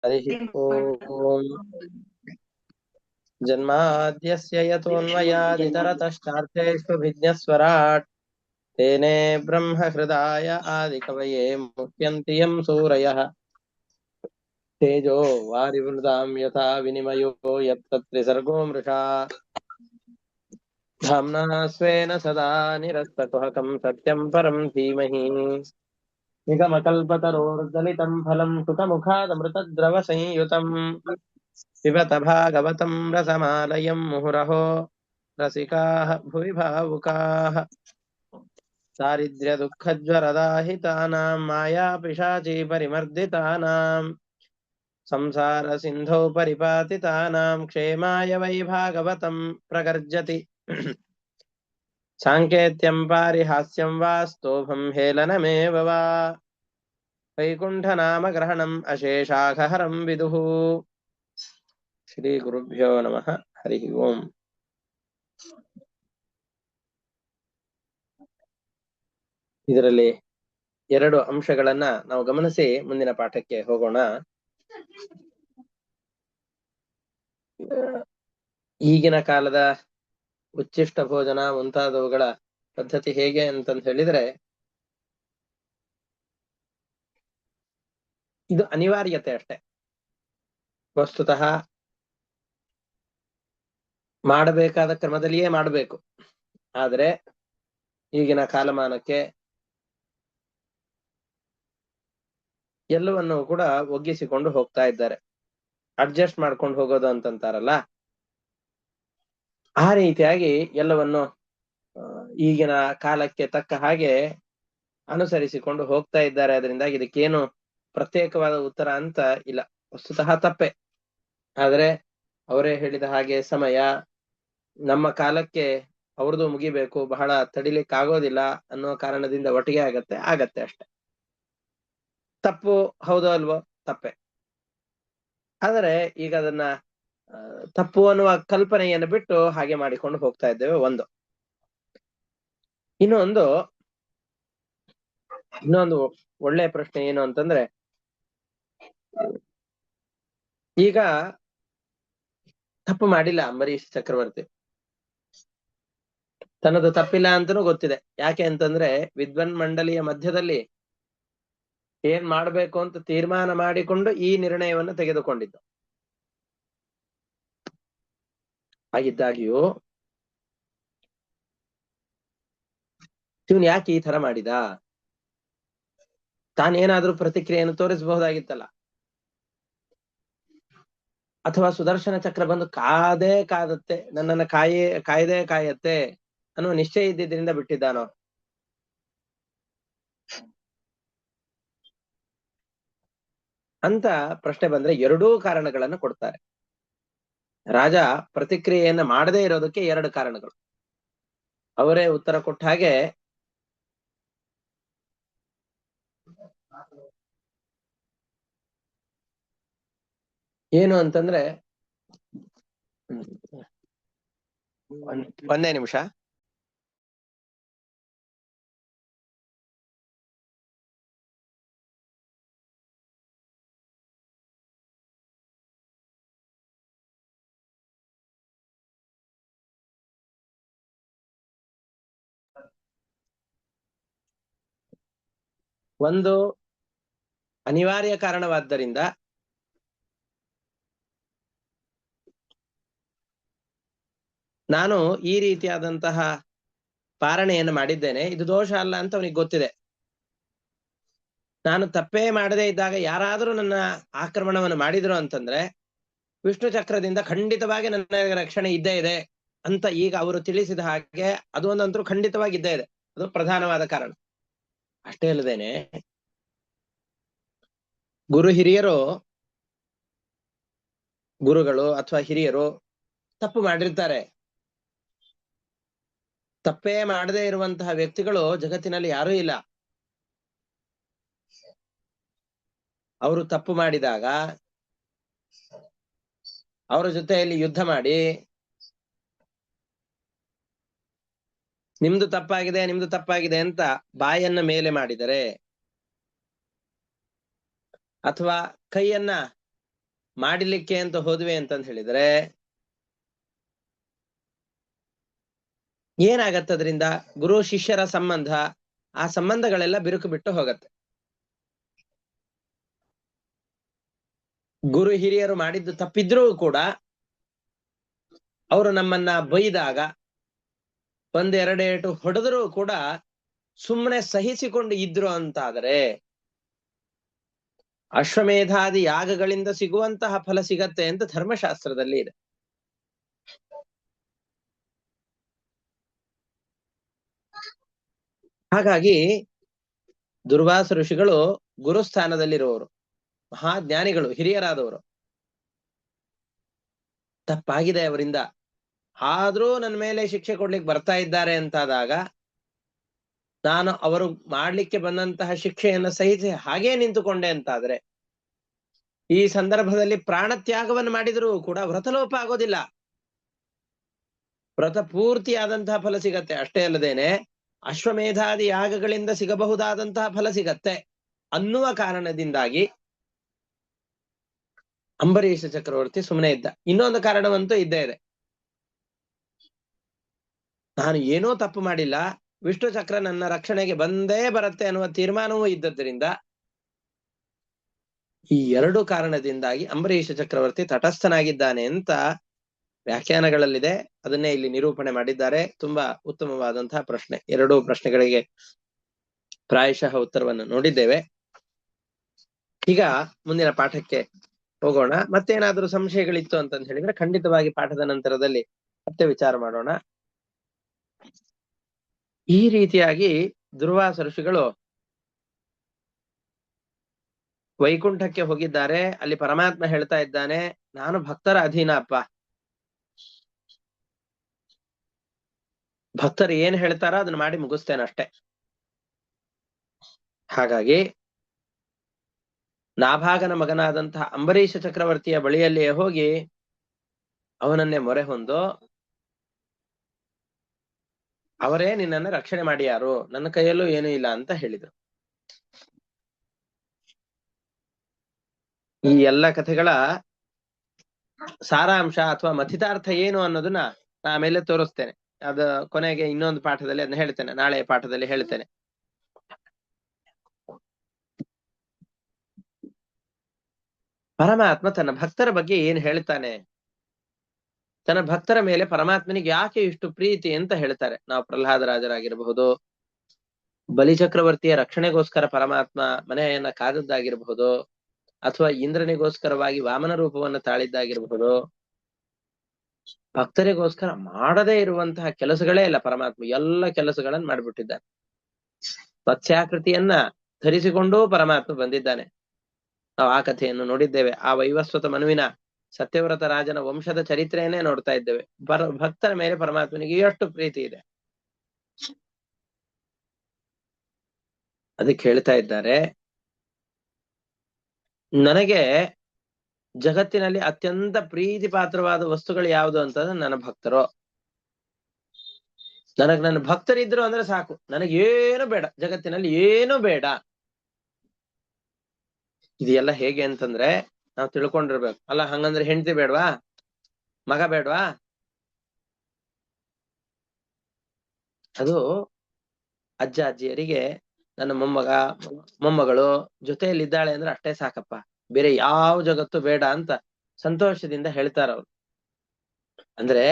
हरिः ओम् जन्माद्यस्य यतोऽन्वयादितरतश्चार्थेष्वभिज्ञस्वराट् तेने ब्रह्महृदाय आदिकवये मुह्यन्ति यं सूरयः तेजो वारिवृदां यथा विनिमयो यत्तत्त्रिसर्गो मृषा धाम्ना स्वेन सदा निरस्तकुहकं सत्यं परं धीमहि निगमकल्पतरोर्दलितं फलं सुखमुखादमृतद्रवसंयुतम् पिबत भागवतं रसमालयं मुहुरहो रसिकाः भुवि भावुकाः दारिद्र्यदुःखज्वरदाहितानां मायापिशाची परिमर्दितानां संसारसिन्धौ परिपातितानां क्षेमाय वै भागवतं प्रगर्जति साङ्केत्यं पारिहास्यं वा स्तोभं हेलनमेव वा वैकुण्ठनामग्रहणम् अशेषाघहरं विदुः श्रीगुरुभ्यो नमः हरिः ओम् ಇದರಲ್ಲಿ ಎರಡು ಅಂಶಗಳನ್ನ ನಾವು ಗಮನಿಸಿ ಮುಂದಿನ ಪಾಠಕ್ಕೆ ಹೋಗೋಣ. ಈಗಿನ ಕಾಲದ ಉಚ್ಚಿಷ್ಟ ಭೋಜನ ಮುಂತಾದವುಗಳ ಪದ್ಧತಿ ಹೇಗೆ ಅಂತಂತ ಹೇಳಿದ್ರೆ, ಇದು ಅನಿವಾರ್ಯತೆ ಅಷ್ಟೆ. ವಸ್ತುತಃ ಮಾಡಬೇಕಾದ ಕ್ರಮದಲ್ಲಿಯೇ ಮಾಡಬೇಕು. ಆದ್ರೆ ಈಗಿನ ಕಾಲಮಾನಕ್ಕೆ ಎಲ್ಲವನ್ನು ಕೂಡ ಒಗ್ಗಿಸಿಕೊಂಡು ಹೋಗ್ತಾ ಇದ್ದಾರೆ. ಅಡ್ಜಸ್ಟ್ ಮಾಡ್ಕೊಂಡು ಹೋಗೋದು ಅಂತಂತಾರಲ್ಲ, ಆ ರೀತಿಯಾಗಿ ಎಲ್ಲವನ್ನು ಈಗಿನ ಕಾಲಕ್ಕೆ ತಕ್ಕ ಹಾಗೆ ಅನುಸರಿಸಿಕೊಂಡು ಹೋಗ್ತಾ ಇದ್ದಾರೆ. ಅದರಿಂದಾಗಿ ಇದಕ್ಕೇನು ಪ್ರತ್ಯೇಕವಾದ ಉತ್ತರ ಅಂತ ಇಲ್ಲ, ವಸ್ತುತಃ ತಪ್ಪೆ. ಆದ್ರೆ ಅವರೇ ಹೇಳಿದ ಹಾಗೆ ಸಮಯ ನಮ್ಮ ಕಾಲಕ್ಕೆ ಅವ್ರದ್ದು ಮುಗಿಬೇಕು, ಬಹಳ ತಡಿಲಿಕ್ಕಾಗೋದಿಲ್ಲ ಅನ್ನೋ ಕಾರಣದಿಂದ ಒಟ್ಟಿಗೆ ಆಗತ್ತೆ ಅಷ್ಟೆ. ತಪ್ಪು ಹೌದೋ ಅಲ್ವೋ? ತಪ್ಪೆ. ಆದರೆ ಈಗ ಅದನ್ನ ತಪ್ಪು ಅನ್ನುವ ಕಲ್ಪನೆಯನ್ನು ಬಿಟ್ಟು ಹಾಗೆ ಮಾಡಿಕೊಂಡು ಹೋಗ್ತಾ ಇದ್ದೇವೆ. ಇನ್ನೊಂದು ಒಳ್ಳೆ ಪ್ರಶ್ನೆ ಏನು ಅಂತಂದ್ರೆ, ಈಗ ತಪ್ಪು ಮಾಡಿಲ್ಲ ಅಂಬರೀಷ್ ಚಕ್ರವರ್ತಿ, ತನ್ನದು ತಪ್ಪಿಲ್ಲ ಅಂತನೂ ಗೊತ್ತಿದೆ. ಯಾಕೆ ಅಂತಂದ್ರೆ ವಿದ್ವನ್ ಮಂಡಲಿಯ ಮಧ್ಯದಲ್ಲಿ ಏನ್ ಮಾಡ್ಬೇಕು ಅಂತ ತೀರ್ಮಾನ ಮಾಡಿಕೊಂಡು ಈ ನಿರ್ಣಯವನ್ನು ತೆಗೆದುಕೊಂಡಿದ್ದು. ಹಾಗಿದ್ದಾಗಿಯೂ ಇವನ್ ಯಾಕೆ ಈ ತರ ಮಾಡಿದ? ತಾನೇನಾದ್ರೂ ಪ್ರತಿಕ್ರಿಯೆಯನ್ನು ತೋರಿಸಬಹುದಾಗಿತ್ತಲ್ಲ. ಅಥವಾ ಸುದರ್ಶನ ಚಕ್ರ ಬಂದು ಕಾದತ್ತೆ, ನನ್ನನ್ನ ಕಾಯತ್ತೆ ಅನ್ನುವ ನಿಶ್ಚಯ ಇದ್ದಿದ್ರಿಂದ ಬಿಟ್ಟಿದ್ದಾನೋ? ಅಂತ ಪ್ರಶ್ನೆ ಬಂದ್ರೆ ಎರಡೂ ಕಾರಣಗಳನ್ನು ಕೊಡ್ತಾರೆ. ರಾಜ ಪ್ರತಿಕ್ರಿಯೆಯನ್ನ ಮಾಡದೇ ಇರೋದಕ್ಕೆ ಎರಡು ಕಾರಣಗಳು. ಅವರೇ ಉತ್ತರ ಕೊಟ್ಟ ಹಾಗೆ, ಏನು ಅಂತಂದ್ರೆ, ಒಂದೇ ನಿಮಿಷ. ಒಂದು ಅನಿವಾರ್ಯ ಕಾರಣವಾದ್ದರಿಂದ ನಾನು ಈ ರೀತಿಯಾದಂತಹ ಪಾರಣೆಯನ್ನು ಮಾಡಿದ್ದೇನೆ, ಇದು ದೋಷ ಅಲ್ಲ ಅಂತ ಅವನಿಗೆ ಗೊತ್ತಿದೆ. ನಾನು ತಪ್ಪೇ ಮಾಡದೇ ಇದ್ದಾಗ ಯಾರಾದರೂ ನನ್ನ ಆಕ್ರಮಣವನ್ನು ಮಾಡಿದ್ರು ಅಂತಂದ್ರೆ ವಿಷ್ಣು ಚಕ್ರದಿಂದ ಖಂಡಿತವಾಗಿ ನನ್ನ ರಕ್ಷಣೆ ಇದ್ದೇ ಇದೆ ಅಂತ ಈಗ ಅವರು ತಿಳಿಸಿದ ಹಾಗೆ ಅದು ಒಂದಂತರೂ ಖಂಡಿತವಾಗಿ ಇದ್ದೇ ಇದೆ. ಅದು ಪ್ರಧಾನವಾದ ಕಾರಣ. ಅಷ್ಟೇ ಅಲ್ಲದೇನೆ, ಗುರುಗಳು ಅಥವಾ ಹಿರಿಯರು ತಪ್ಪು ಮಾಡಿರ್ತಾರೆ. ತಪ್ಪೇ ಮಾಡದೇ ಇರುವಂತಹ ವ್ಯಕ್ತಿಗಳು ಜಗತ್ತಿನಲ್ಲಿ ಯಾರೂ ಇಲ್ಲ. ಅವರು ತಪ್ಪು ಮಾಡಿದಾಗ ಅವರ ಜೊತೆಯಲ್ಲಿ ಯುದ್ಧ ಮಾಡಿ ನಿಮ್ದು ತಪ್ಪಾಗಿದೆ ಅಂತ ಬಾಯನ್ನ ಮೇಲೆ ಮಾಡಿದರೆ ಅಥವಾ ಕೈಯನ್ನ ಮಾಡಲಿಕ್ಕೆ ಅಂತ ಹೋದ್ವಿ ಅಂತಂದ್ ಹೇಳಿದ್ರೆ ಏನಾಗತ್ತೆ ಅದರಿಂದ? ಗುರು ಶಿಷ್ಯರ ಸಂಬಂಧ, ಆ ಸಂಬಂಧಗಳೆಲ್ಲ ಬಿರುಕು ಬಿಟ್ಟು ಹೋಗತ್ತೆ. ಗುರು ಹಿರಿಯರು ಮಾಡಿದ್ದು ತಪ್ಪಿದ್ರೂ ಕೂಡ ಅವರು ನಮ್ಮನ್ನ ಬೈದಾಗ, ಒಂದೆರಡೇಟು ಹೊಡೆದರೂ ಕೂಡ ಸುಮ್ಮನೆ ಸಹಿಸಿಕೊಂಡು ಇದ್ರು ಅಂತಾದರೆ ಅಶ್ವಮೇಧಾದಿ ಯಾಗಗಳಿಂದ ಸಿಗುವಂತಹ ಫಲ ಸಿಗತ್ತೆ ಅಂತ ಧರ್ಮಶಾಸ್ತ್ರದಲ್ಲಿ ಇದೆ. ಹಾಗಾಗಿ ದುರ್ವಾಸ ಋಷಿಗಳು ಗುರುಸ್ಥಾನದಲ್ಲಿರುವವರು, ಮಹಾಜ್ಞಾನಿಗಳು, ಹಿರಿಯರಾದವರು. ತಪ್ಪಾಗಿದೆ ಅವರಿಂದ, ಆದ್ರೂ ನನ್ನ ಮೇಲೆ ಶಿಕ್ಷೆ ಕೊಡ್ಲಿಕ್ಕೆ ಬರ್ತಾ ಇದ್ದಾರೆ ಅಂತಾದಾಗ ನಾನು ಅವರು ಮಾಡ್ಲಿಕ್ಕೆ ಬಂದಂತಹ ಶಿಕ್ಷೆಯನ್ನು ಸಹಿಸಿ ಹಾಗೇ ನಿಂತುಕೊಂಡೆ ಅಂತಾದ್ರೆ, ಈ ಸಂದರ್ಭದಲ್ಲಿ ಪ್ರಾಣ ತ್ಯಾಗವನ್ನು ಮಾಡಿದರೂ ಕೂಡ ವ್ರತಲೋಪ ಆಗೋದಿಲ್ಲ, ವ್ರತ ಪೂರ್ತಿಯಾದಂತಹ ಫಲ ಸಿಗತ್ತೆ. ಅಷ್ಟೇ ಅಲ್ಲದೇನೆ ಅಶ್ವಮೇಧಾದಿ ಯಾಗಗಳಿಂದ ಸಿಗಬಹುದಾದಂತಹ ಫಲ ಸಿಗತ್ತೆ ಅನ್ನುವ ಕಾರಣದಿಂದಾಗಿ ಅಂಬರೀಷ ಚಕ್ರವರ್ತಿ ಸುಮ್ಮನೆ ಇದ್ದ. ಇನ್ನೊಂದು ಕಾರಣವಂತೂ ಇದ್ದೇ ಇದೆ, ನಾನು ಏನೋ ತಪ್ಪು ಮಾಡಿಲ್ಲ, ವಿಷ್ಣು ಚಕ್ರ ನನ್ನ ರಕ್ಷಣೆಗೆ ಬಂದೇ ಬರುತ್ತೆ ಅನ್ನುವ ತೀರ್ಮಾನವೂ ಇದ್ದದ್ರಿಂದ ಈ ಎರಡು ಕಾರಣದಿಂದಾಗಿ ಅಂಬರೀಷ ಚಕ್ರವರ್ತಿ ತಟಸ್ಥನಾಗಿದ್ದಾನೆ ಅಂತ ವ್ಯಾಖ್ಯಾನಗಳಲ್ಲಿದೆ. ಅದನ್ನೇ ಇಲ್ಲಿ ನಿರೂಪಣೆ ಮಾಡಿದ್ದಾರೆ. ತುಂಬಾ ಉತ್ತಮವಾದಂತಹ ಪ್ರಶ್ನೆ. ಎರಡೂ ಪ್ರಶ್ನೆಗಳಿಗೆ ಪ್ರಾಯಶಃ ಉತ್ತರವನ್ನು ನೋಡಿದ್ದೇವೆ. ಈಗ ಮುಂದಿನ ಪಾಠಕ್ಕೆ ಹೋಗೋಣ. ಮತ್ತೇನಾದ್ರೂ ಸಂಶಯಗಳಿತ್ತು ಅಂತಂತ ಹೇಳಿದ್ರೆ ಖಂಡಿತವಾಗಿ ಪಾಠದ ನಂತರದಲ್ಲಿ ಮತ್ತೆ ವಿಚಾರ ಮಾಡೋಣ. ಈ ರೀತಿಯಾಗಿ ದುರ್ವಾಸ ಋಷಿಗಳು ವೈಕುಂಠಕ್ಕೆ ಹೋಗಿದ್ದಾರೆ. ಅಲ್ಲಿ ಪರಮಾತ್ಮ ಹೇಳ್ತಾ ಇದ್ದಾನೆ, ನಾನು ಭಕ್ತರ ಅಧೀನ ಅಪ್ಪ, ಭಕ್ತರು ಏನ್ ಹೇಳ್ತಾರೋ ಅದನ್ನ ಮಾಡಿ ಮುಗಿಸ್ತೇನೆ ಅಷ್ಟೆ. ಹಾಗಾಗಿ ನಾಭಾಗನ ಮಗನಾದಂತಹ ಅಂಬರೀಷ ಚಕ್ರವರ್ತಿಯ ಬಳಿಯಲ್ಲಿಯೇ ಹೋಗಿ ಅವನನ್ನೇ ಮೊರೆ ಹೊಂದು, ಅವರೇ ನಿನ್ನನ್ನು ರಕ್ಷಣೆ ಮಾಡಿ ಯಾರು, ನನ್ನ ಕೈಯಲ್ಲೂ ಏನೂ ಇಲ್ಲ ಅಂತ ಹೇಳಿದರು. ಈ ಎಲ್ಲ ಕಥೆಗಳ ಸಾರಾಂಶ ಅಥವಾ ಮಥಿತಾರ್ಥ ಏನು ಅನ್ನೋದನ್ನ ಆಮೇಲೆ ತೋರಿಸ್ತೇನೆ. ಅದ ಕೊನೆಗೆ ಇನ್ನೊಂದು ಪಾಠದಲ್ಲಿ ಅದನ್ನ ಹೇಳ್ತೇನೆ, ನಾಳೆ ಪಾಠದಲ್ಲಿ ಹೇಳ್ತೇನೆ. ಪರಮಾತ್ಮ ತನ್ನ ಭಕ್ತರ ಬಗ್ಗೆ ಏನ್ ಹೇಳ್ತಾನೆ, ತನ್ನ ಭಕ್ತರ ಮೇಲೆ ಪರಮಾತ್ಮನಿಗೆ ಯಾಕೆ ಇಷ್ಟು ಪ್ರೀತಿ ಅಂತ ಹೇಳ್ತಾರೆ. ನಾವು ಪ್ರಹ್ಲಾದರಾಜರಾಗಿರಬಹುದು, ಬಲಿಚಕ್ರವರ್ತಿಯ ರಕ್ಷಣೆಗೋಸ್ಕರ ಪರಮಾತ್ಮ ಮನೆಯನ್ನ ಕಾದದ್ದಾಗಿರಬಹುದು, ಅಥವಾ ಇಂದ್ರನಿಗೋಸ್ಕರವಾಗಿ ವಾಮನ ರೂಪವನ್ನು ತಾಳಿದ್ದಾಗಿರಬಹುದು. ಭಕ್ತರಿಗೋಸ್ಕರ ಮಾಡದೇ ಇರುವಂತಹ ಕೆಲಸಗಳೇ ಇಲ್ಲ, ಪರಮಾತ್ಮ ಎಲ್ಲ ಕೆಲಸಗಳನ್ನು ಮಾಡಿಬಿಟ್ಟಿದ್ದಾನೆ. ಮತ್ಸ್ಯಾಕೃತಿಯನ್ನ ಧರಿಸಿಕೊಂಡೂ ಪರಮಾತ್ಮ ಬಂದಿದ್ದಾನೆ. ನಾವು ಆ ಕಥೆಯನ್ನು ನೋಡಿದ್ದೇವೆ. ಆ ವೈವಸ್ವತ ಮನುವಿನ ಸತ್ಯವ್ರತ ರಾಜನ ವಂಶದ ಚರಿತ್ರೆಯನ್ನೇ ನೋಡ್ತಾ ಇದ್ದೇವೆ. ಭಕ್ತರ ಮೇಲೆ ಪರಮಾತ್ಮನಿಗೆ ಎಷ್ಟು ಪ್ರೀತಿ ಇದೆ. ಅದಕ್ಕೆ ಹೇಳ್ತಾ ಇದ್ದಾರೆ, ನನಗೆ ಜಗತ್ತಿನಲ್ಲಿ ಅತ್ಯಂತ ಪ್ರೀತಿ ಪಾತ್ರವಾದ ವಸ್ತುಗಳು ಯಾವುದು ಅಂತಂದ್ರೆ ನನ್ನ ಭಕ್ತರು. ನನ್ನ ಭಕ್ತರಿದ್ರು ಅಂದ್ರೆ ಸಾಕು, ನನಗೇನು ಬೇಡ, ಜಗತ್ತಿನಲ್ಲಿ ಏನು ಬೇಡ. ಇದೆಲ್ಲ ಹೇಗೆ ಅಂತಂದ್ರೆ ನಾವು ತಿಳ್ಕೊಂಡಿರ್ಬೇಕು. ಅಲ್ಲ ಹಂಗಂದ್ರೆ ಹೆಂಡತಿ ಬೇಡ್ವಾ, ಮಗ ಬೇಡ್ವಾ? ಅದು ಅಜ್ಜ ಅಜ್ಜಿಯರಿಗೆ ನನ್ನ ಮೊಮ್ಮಗಳು ಜೊತೆಯಲ್ಲಿದ್ದಾಳೆ ಅಂದ್ರೆ ಅಷ್ಟೇ ಸಾಕಪ್ಪ, ಬೇರೆ ಯಾವ ಜಗತ್ತು ಬೇಡ ಅಂತ ಸಂತೋಷದಿಂದ ಹೇಳ್ತಾರ ಅವ್ರು. ಅಂದ್ರೆ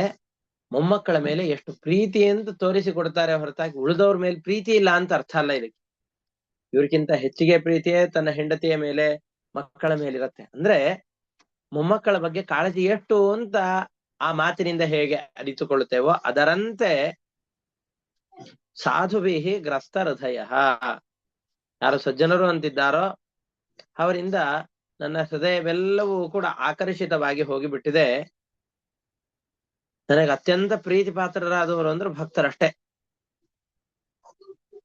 ಮೊಮ್ಮಕ್ಕಳ ಮೇಲೆ ಎಷ್ಟು ಪ್ರೀತಿ ಅಂತ ತೋರಿಸಿಕೊಡ್ತಾರೆ ಹೊರತಾಗಿ ಉಳಿದವ್ರ ಮೇಲೆ ಪ್ರೀತಿ ಇಲ್ಲ ಅಂತ ಅರ್ಥ ಅಲ್ಲ ಇದಕ್ಕೆ. ಇವ್ರಿಗಿಂತ ಹೆಚ್ಚಿಗೆ ಪ್ರೀತಿಯೇ ತನ್ನ ಹೆಂಡತಿಯ ಮೇಲೆ, ಮಕ್ಕಳ ಮೇಲಿರತ್ತೆ. ಅಂದ್ರೆ ಮೊಮ್ಮಕ್ಕಳ ಬಗ್ಗೆ ಕಾಳಜಿ ಎಷ್ಟು ಅಂತ ಆ ಮಾತಿನಿಂದ ಹೇಗೆ ಅರಿತುಕೊಳ್ಳುತ್ತೇವೋ ಅದರಂತೆ ಸಾಧುವಿಹಿ ಗ್ರಸ್ತ ಹೃದಯ, ಯಾರು ಸಜ್ಜನರು ಅಂತಿದ್ದಾರೋ ಅವರಿಂದ ನನ್ನ ಹೃದಯವೆಲ್ಲವೂ ಕೂಡ ಆಕರ್ಷಿತವಾಗಿ ಹೋಗಿಬಿಟ್ಟಿದೆ. ನನಗೆ ಅತ್ಯಂತ ಪ್ರೀತಿ ಪಾತ್ರರಾದವರು ಅಂದ್ರೆ ಭಕ್ತರಷ್ಟೇ.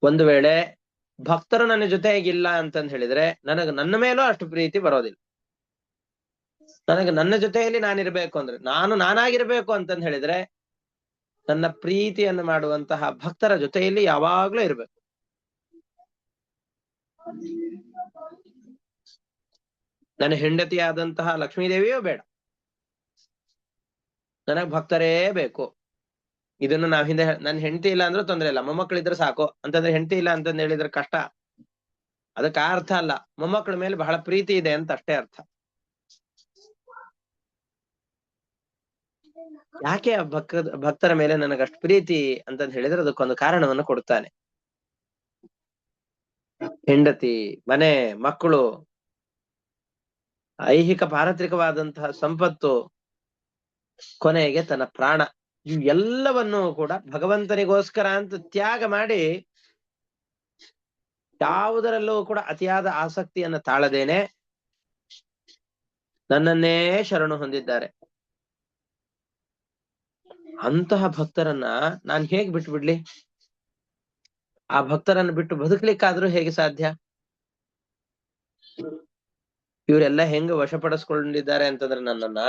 ಒಂದು ವೇಳೆ ಭಕ್ತರು ನನ್ನ ಜೊತೆಗಿಲ್ಲ ಅಂತಂದ್ ಹೇಳಿದ್ರೆ ನನಗೆ ನನ್ನ ಮೇಲೂ ಅಷ್ಟು ಪ್ರೀತಿ ಬರೋದಿಲ್ಲ. ನನಗೆ ನನ್ನ ಜೊತೆಯಲ್ಲಿ ನಾನಿರ್ಬೇಕು ಅಂದ್ರೆ, ನಾನಾಗಿರ್ಬೇಕು ಅಂತಂದ್ ಹೇಳಿದ್ರೆ ನನ್ನ ಪ್ರೀತಿಯನ್ನು ಮಾಡುವಂತಹ ಭಕ್ತರ ಜೊತೆಯಲ್ಲಿ ಯಾವಾಗ್ಲೂ ಇರ್ಬೇಕು. ನನ್ನ ಹೆಂಡತಿಯಾದಂತಹ ಲಕ್ಷ್ಮೀದೇವಿಯೂ ಬೇಡ, ನನಗ್ ಭಕ್ತರೇ ಬೇಕು. ಇದನ್ನು ನಾವ್ ಹಿಂದೆ ನನ್ ಹೆಂಡತಿ ಇಲ್ಲ ಅಂದ್ರೂ ತೊಂದ್ರೆ ಇಲ್ಲ, ಮೊಮ್ಮಕ್ಕಳಿದ್ರೆ ಸಾಕು ಅಂತಂದ್ರೆ, ಹೆಂಡತಿ ಇಲ್ಲ ಅಂತಂದ್ ಹೇಳಿದ್ರೆ ಕಷ್ಟ. ಅದಕ್ಕೆ ಆ ಅರ್ಥ ಅಲ್ಲ, ಮೊಮ್ಮಕ್ಕಳ ಮೇಲೆ ಬಹಳ ಪ್ರೀತಿ ಇದೆ ಅಂತ ಅಷ್ಟೇ ಅರ್ಥ. ಯಾಕೆ ಆ ಭಕ್ತರ ಮೇಲೆ ನನಗಷ್ಟು ಪ್ರೀತಿ ಅಂತಂದ್ ಹೇಳಿದ್ರೆ ಅದಕ್ಕೊಂದು ಕಾರಣವನ್ನು ಕೊಡ್ತಾನೆ. ಹೆಂಡತಿ, ಮನೆ, ಮಕ್ಕಳು, ಐಹಿಕ ಪಾರತ್ರಿಕವಾದಂತಹ ಸಂಪತ್ತು, ಕೊನೆಗೆ ತನ್ನ ಪ್ರಾಣ, ಇವೆಲ್ಲವನ್ನೂ ಕೂಡ ಭಗವಂತನಿಗೋಸ್ಕರ ಅಂತ ತ್ಯಾಗ ಮಾಡಿ, ಯಾವುದರಲ್ಲೂ ಕೂಡ ಅತಿಯಾದ ಆಸಕ್ತಿಯನ್ನು ತಾಳದೇನೆ ನನ್ನನ್ನೇ ಶರಣು ಹೊಂದಿದ್ದಾರೆ. ಅಂತಹ ಭಕ್ತರನ್ನ ನಾನು ಹೇಗ್ ಬಿಟ್ಟು ಬಿಡ್ಲಿ? ಆ ಭಕ್ತರನ್ನು ಬಿಟ್ಟು ಬದುಕಲಿಕ್ಕಾದ್ರೂ ಹೇಗೆ ಸಾಧ್ಯ? ಇವರೆಲ್ಲ ಹೆಂಗ ವಶಪಡಿಸ್ಕೊಂಡಿದ್ದಾರೆ ಅಂತಂದ್ರೆ, ನನ್ನನ್ನ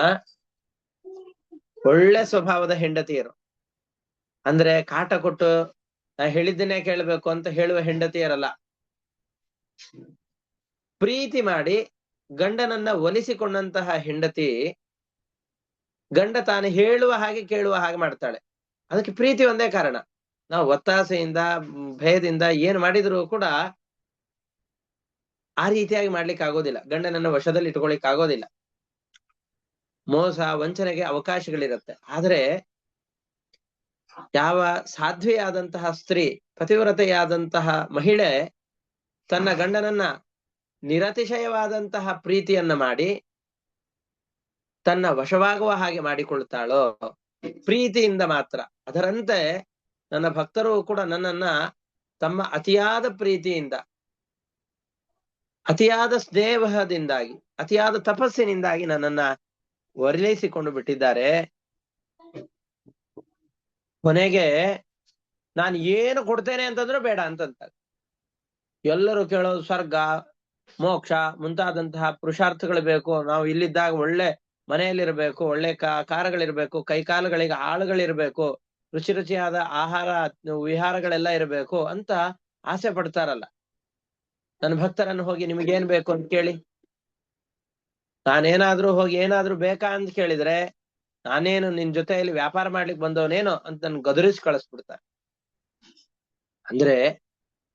ಒಳ್ಳೆ ಸ್ವಭಾವದ ಹೆಂಡತಿಯರು, ಅಂದ್ರೆ ಕಾಟ ಕೊಟ್ಟು ನಾ ಹೇಳಿದ್ದನ್ನೇ ಕೇಳಬೇಕು ಅಂತ ಹೇಳುವ ಹೆಂಡತಿಯರಲ್ಲ, ಪ್ರೀತಿ ಮಾಡಿ ಗಂಡನನ್ನ ಒಲಿಸಿಕೊಂಡಂತಹ ಹೆಂಡತಿ. ಗಂಡ ತಾನು ಹೇಳುವ ಹಾಗೆ ಕೇಳುವ ಹಾಗೆ ಮಾಡ್ತಾಳೆ. ಅದಕ್ಕೆ ಪ್ರೀತಿ ಒಂದೇ ಕಾರಣ. ನಾವು ಒತ್ತಾಸೆಯಿಂದ ಭಯದಿಂದ ಏನ್ ಮಾಡಿದ್ರು ಕೂಡ ಆ ರೀತಿಯಾಗಿ ಮಾಡ್ಲಿಕ್ಕೆ ಆಗೋದಿಲ್ಲ, ಗಂಡನನ್ನ ವಶದಲ್ಲಿ ಇಟ್ಕೊಳಿಕ್ ಆಗೋದಿಲ್ಲ. ಮೋಸ ವಂಚನೆಗೆ ಅವಕಾಶಗಳಿರುತ್ತೆ. ಆದ್ರೆ ಯಾವ ಸಾಧ್ವಿಯಾದಂತಹ ಸ್ತ್ರೀ, ಪತಿವ್ರತೆಯಾದಂತಹ ಮಹಿಳೆ ತನ್ನ ಗಂಡನನ್ನ ನಿರತಿಶಯವಾದಂತಹ ಪ್ರೀತಿಯನ್ನ ಮಾಡಿ ತನ್ನ ವಶವಾಗುವ ಹಾಗೆ ಮಾಡಿಕೊಳ್ತಾಳೋ, ಪ್ರೀತಿಯಿಂದ ಮಾತ್ರ. ಅದರಂತೆ ನನ್ನ ಭಕ್ತರು ಕೂಡ ನನ್ನನ್ನ ತಮ್ಮ ಅತಿಯಾದ ಪ್ರೀತಿಯಿಂದ, ಅತಿಯಾದ ಸ್ನೇಹದಿಂದಾಗಿ, ಅತಿಯಾದ ತಪಸ್ಸಿನಿಂದಾಗಿ ನನ್ನನ್ನ ಒರಲಿಸಿಕೊಂಡು ಬಿಟ್ಟಿದ್ದಾರೆ. ಕೊನೆಗೆ ನಾನು ಏನು ಕೊಡ್ತೇನೆ ಅಂತಂದ್ರೂ ಬೇಡ ಅಂತಂತಾರೆ. ಎಲ್ಲರೂ ಕೇಳೋದು ಸ್ವರ್ಗ, ಮೋಕ್ಷ ಮುಂತಾದಂತಹ ಪುರುಷಾರ್ಥಗಳು ಬೇಕು, ನಾವು ಇಲ್ಲಿದ್ದಾಗ ಒಳ್ಳೆ ಮನೆಯಲ್ಲಿರ್ಬೇಕು, ಒಳ್ಳೆ ಕಾರುಗಳಿರ್ಬೇಕು, ಕೈಕಾಲುಗಳಿಗೆ ಆಳುಗಳಿರ್ಬೇಕು, ರುಚಿ ರುಚಿಯಾದ ಆಹಾರ ವಿಹಾರಗಳೆಲ್ಲ ಇರಬೇಕು ಅಂತ ಆಸೆ ಪಡ್ತಾರಲ್ಲ. ನನ್ನ ಭಕ್ತರನ್ನು ಹೋಗಿ ನಿಮಗೇನ್ ಬೇಕು ಅಂತ ಕೇಳಿ, ನಾನೇನಾದ್ರೂ ಹೋಗಿ ಏನಾದ್ರೂ ಬೇಕಾ ಅಂತ ಕೇಳಿದ್ರೆ, ನಾನೇನು ನಿನ್ ಜೊತೆಯಲ್ಲಿ ವ್ಯಾಪಾರ ಮಾಡ್ಲಿಕ್ಕೆ ಬಂದವನೇನೋ ಅಂತ ನನ್ ಗದರಿಸಿ ಕಳಿಸ್ಬಿಡ್ತಾರೆ. ಅಂದ್ರೆ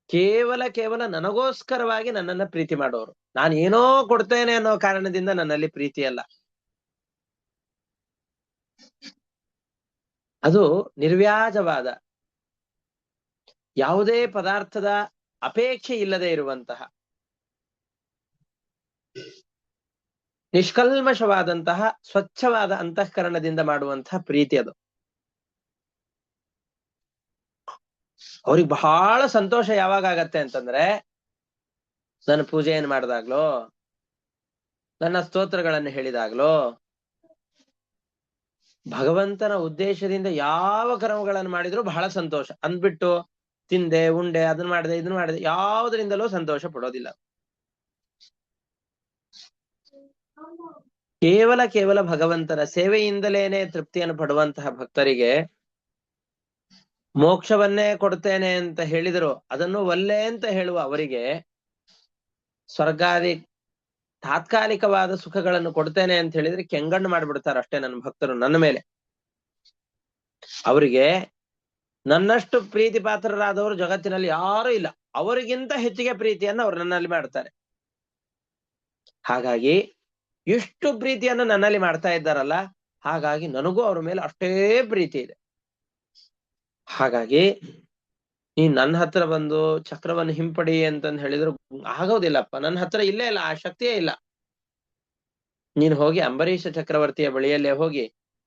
ಕೇವಲ ನನಗೋಸ್ಕರವಾಗಿ ನನ್ನನ್ನ ಪ್ರೀತಿ ಮಾಡೋರು. ನಾನು ಏನೋ ಕೊಡ್ತೇನೆ ಅನ್ನೋ ಕಾರಣದಿಂದ ನನ್ನಲ್ಲಿ ಪ್ರೀತಿ ಅಲ್ಲ. ಅದು ನಿರ್ವ್ಯಾಜವಾದ, ಯಾವುದೇ ಪದಾರ್ಥದ ಅಪೇಕ್ಷೆ ಇಲ್ಲದೆ ಇರುವಂತಹ ನಿಷ್ಕಲ್ಮಶವಾದಂತಹ ಸ್ವಚ್ಛವಾದ ಅಂತಃಕರಣದಿಂದ ಮಾಡುವಂತಹ ಪ್ರೀತಿ ಅದು. ಅವ್ರಿಗೆ ಬಹಳ ಸಂತೋಷ ಯಾವಾಗ ಆಗತ್ತೆ ಅಂತಂದ್ರೆ, ನನ್ನ ಪೂಜೆಯನ್ನು ಮಾಡಿದಾಗ್ಲೋ, ನನ್ನ ಸ್ತೋತ್ರಗಳನ್ನು ಹೇಳಿದಾಗ್ಲೋ, ಭಗವಂತನ ಉದ್ದೇಶದಿಂದ ಯಾವ ಕರ್ಮಗಳನ್ನು ಮಾಡಿದ್ರು ಬಹಳ ಸಂತೋಷ. ಅಂದ್ಬಿಟ್ಟು ತಿಂದೆ ಉಂಡೆ ಅದನ್ನ ಮಾಡಿದೆ ಇದನ್ನ ಮಾಡಿದೆ ಯಾವುದರಿಂದಲೂ ಸಂತೋಷ ಪಡೋದಿಲ್ಲ. ಕೇವಲ ಭಗವಂತನ ಸೇವೆಯಿಂದಲೇನೆ ತೃಪ್ತಿಯನ್ನು ಪಡುವಂತಹ ಭಕ್ತರಿಗೆ ಮೋಕ್ಷವನ್ನೇ ಕೊಡ್ತೇನೆ ಅಂತ ಹೇಳಿದ್ರು ಅದನ್ನು ಒಲ್ಲೆ ಅಂತ ಹೇಳುವ ಅವರಿಗೆ ಸ್ವರ್ಗಾದಿ ತಾತ್ಕಾಲಿಕವಾದ ಸುಖಗಳನ್ನು ಕೊಡ್ತೇನೆ ಅಂತ ಹೇಳಿದ್ರೆ ಕೆಂಗಣ್ಣು ಮಾಡ್ಬಿಡ್ತಾರೆ ಅಷ್ಟೇ ನನ್ನ ಭಕ್ತರು ನನ್ನ ಮೇಲೆ. ಅವರಿಗೆ ನನ್ನಷ್ಟು ಪ್ರೀತಿ ಪಾತ್ರರಾದವರು ಜಗತ್ತಿನಲ್ಲಿ ಯಾರೂ ಇಲ್ಲ, ಅವರಿಗಿಂತ ಹೆಚ್ಚಿಗೆ ಪ್ರೀತಿಯನ್ನು ಅವರು ನನ್ನಲ್ಲಿ ಮಾಡ್ತಾರೆ. ಹಾಗಾಗಿ ಎಷ್ಟು ಪ್ರೀತಿಯನ್ನು ನನ್ನಲ್ಲಿ ಮಾಡ್ತಾ ಇದ್ದಾರಲ್ಲ, ಹಾಗಾಗಿ ನನಗೂ ಅವ್ರ ಮೇಲೆ ಅಷ್ಟೇ ಪ್ರೀತಿ ಇದೆ. ಹಾಗಾಗಿ ನೀನ್ ನನ್ನ ಹತ್ರ ಬಂದು ಚಕ್ರವನ್ನು ಹಿಂಪಡಿ ಅಂತಂದು ಹೇಳಿದ್ರು ಆಗೋದಿಲ್ಲಪ್ಪ, ನನ್ನ ಹತ್ರ ಇಲ್ಲೇ ಇಲ್ಲ, ಆ ಶಕ್ತಿಯೇ ಇಲ್ಲ. ನೀನ್ ಹೋಗಿ ಅಂಬರೀಷ ಚಕ್ರವರ್ತಿಯ ಬಳಿಯಲ್ಲೇ ಹೋಗಿ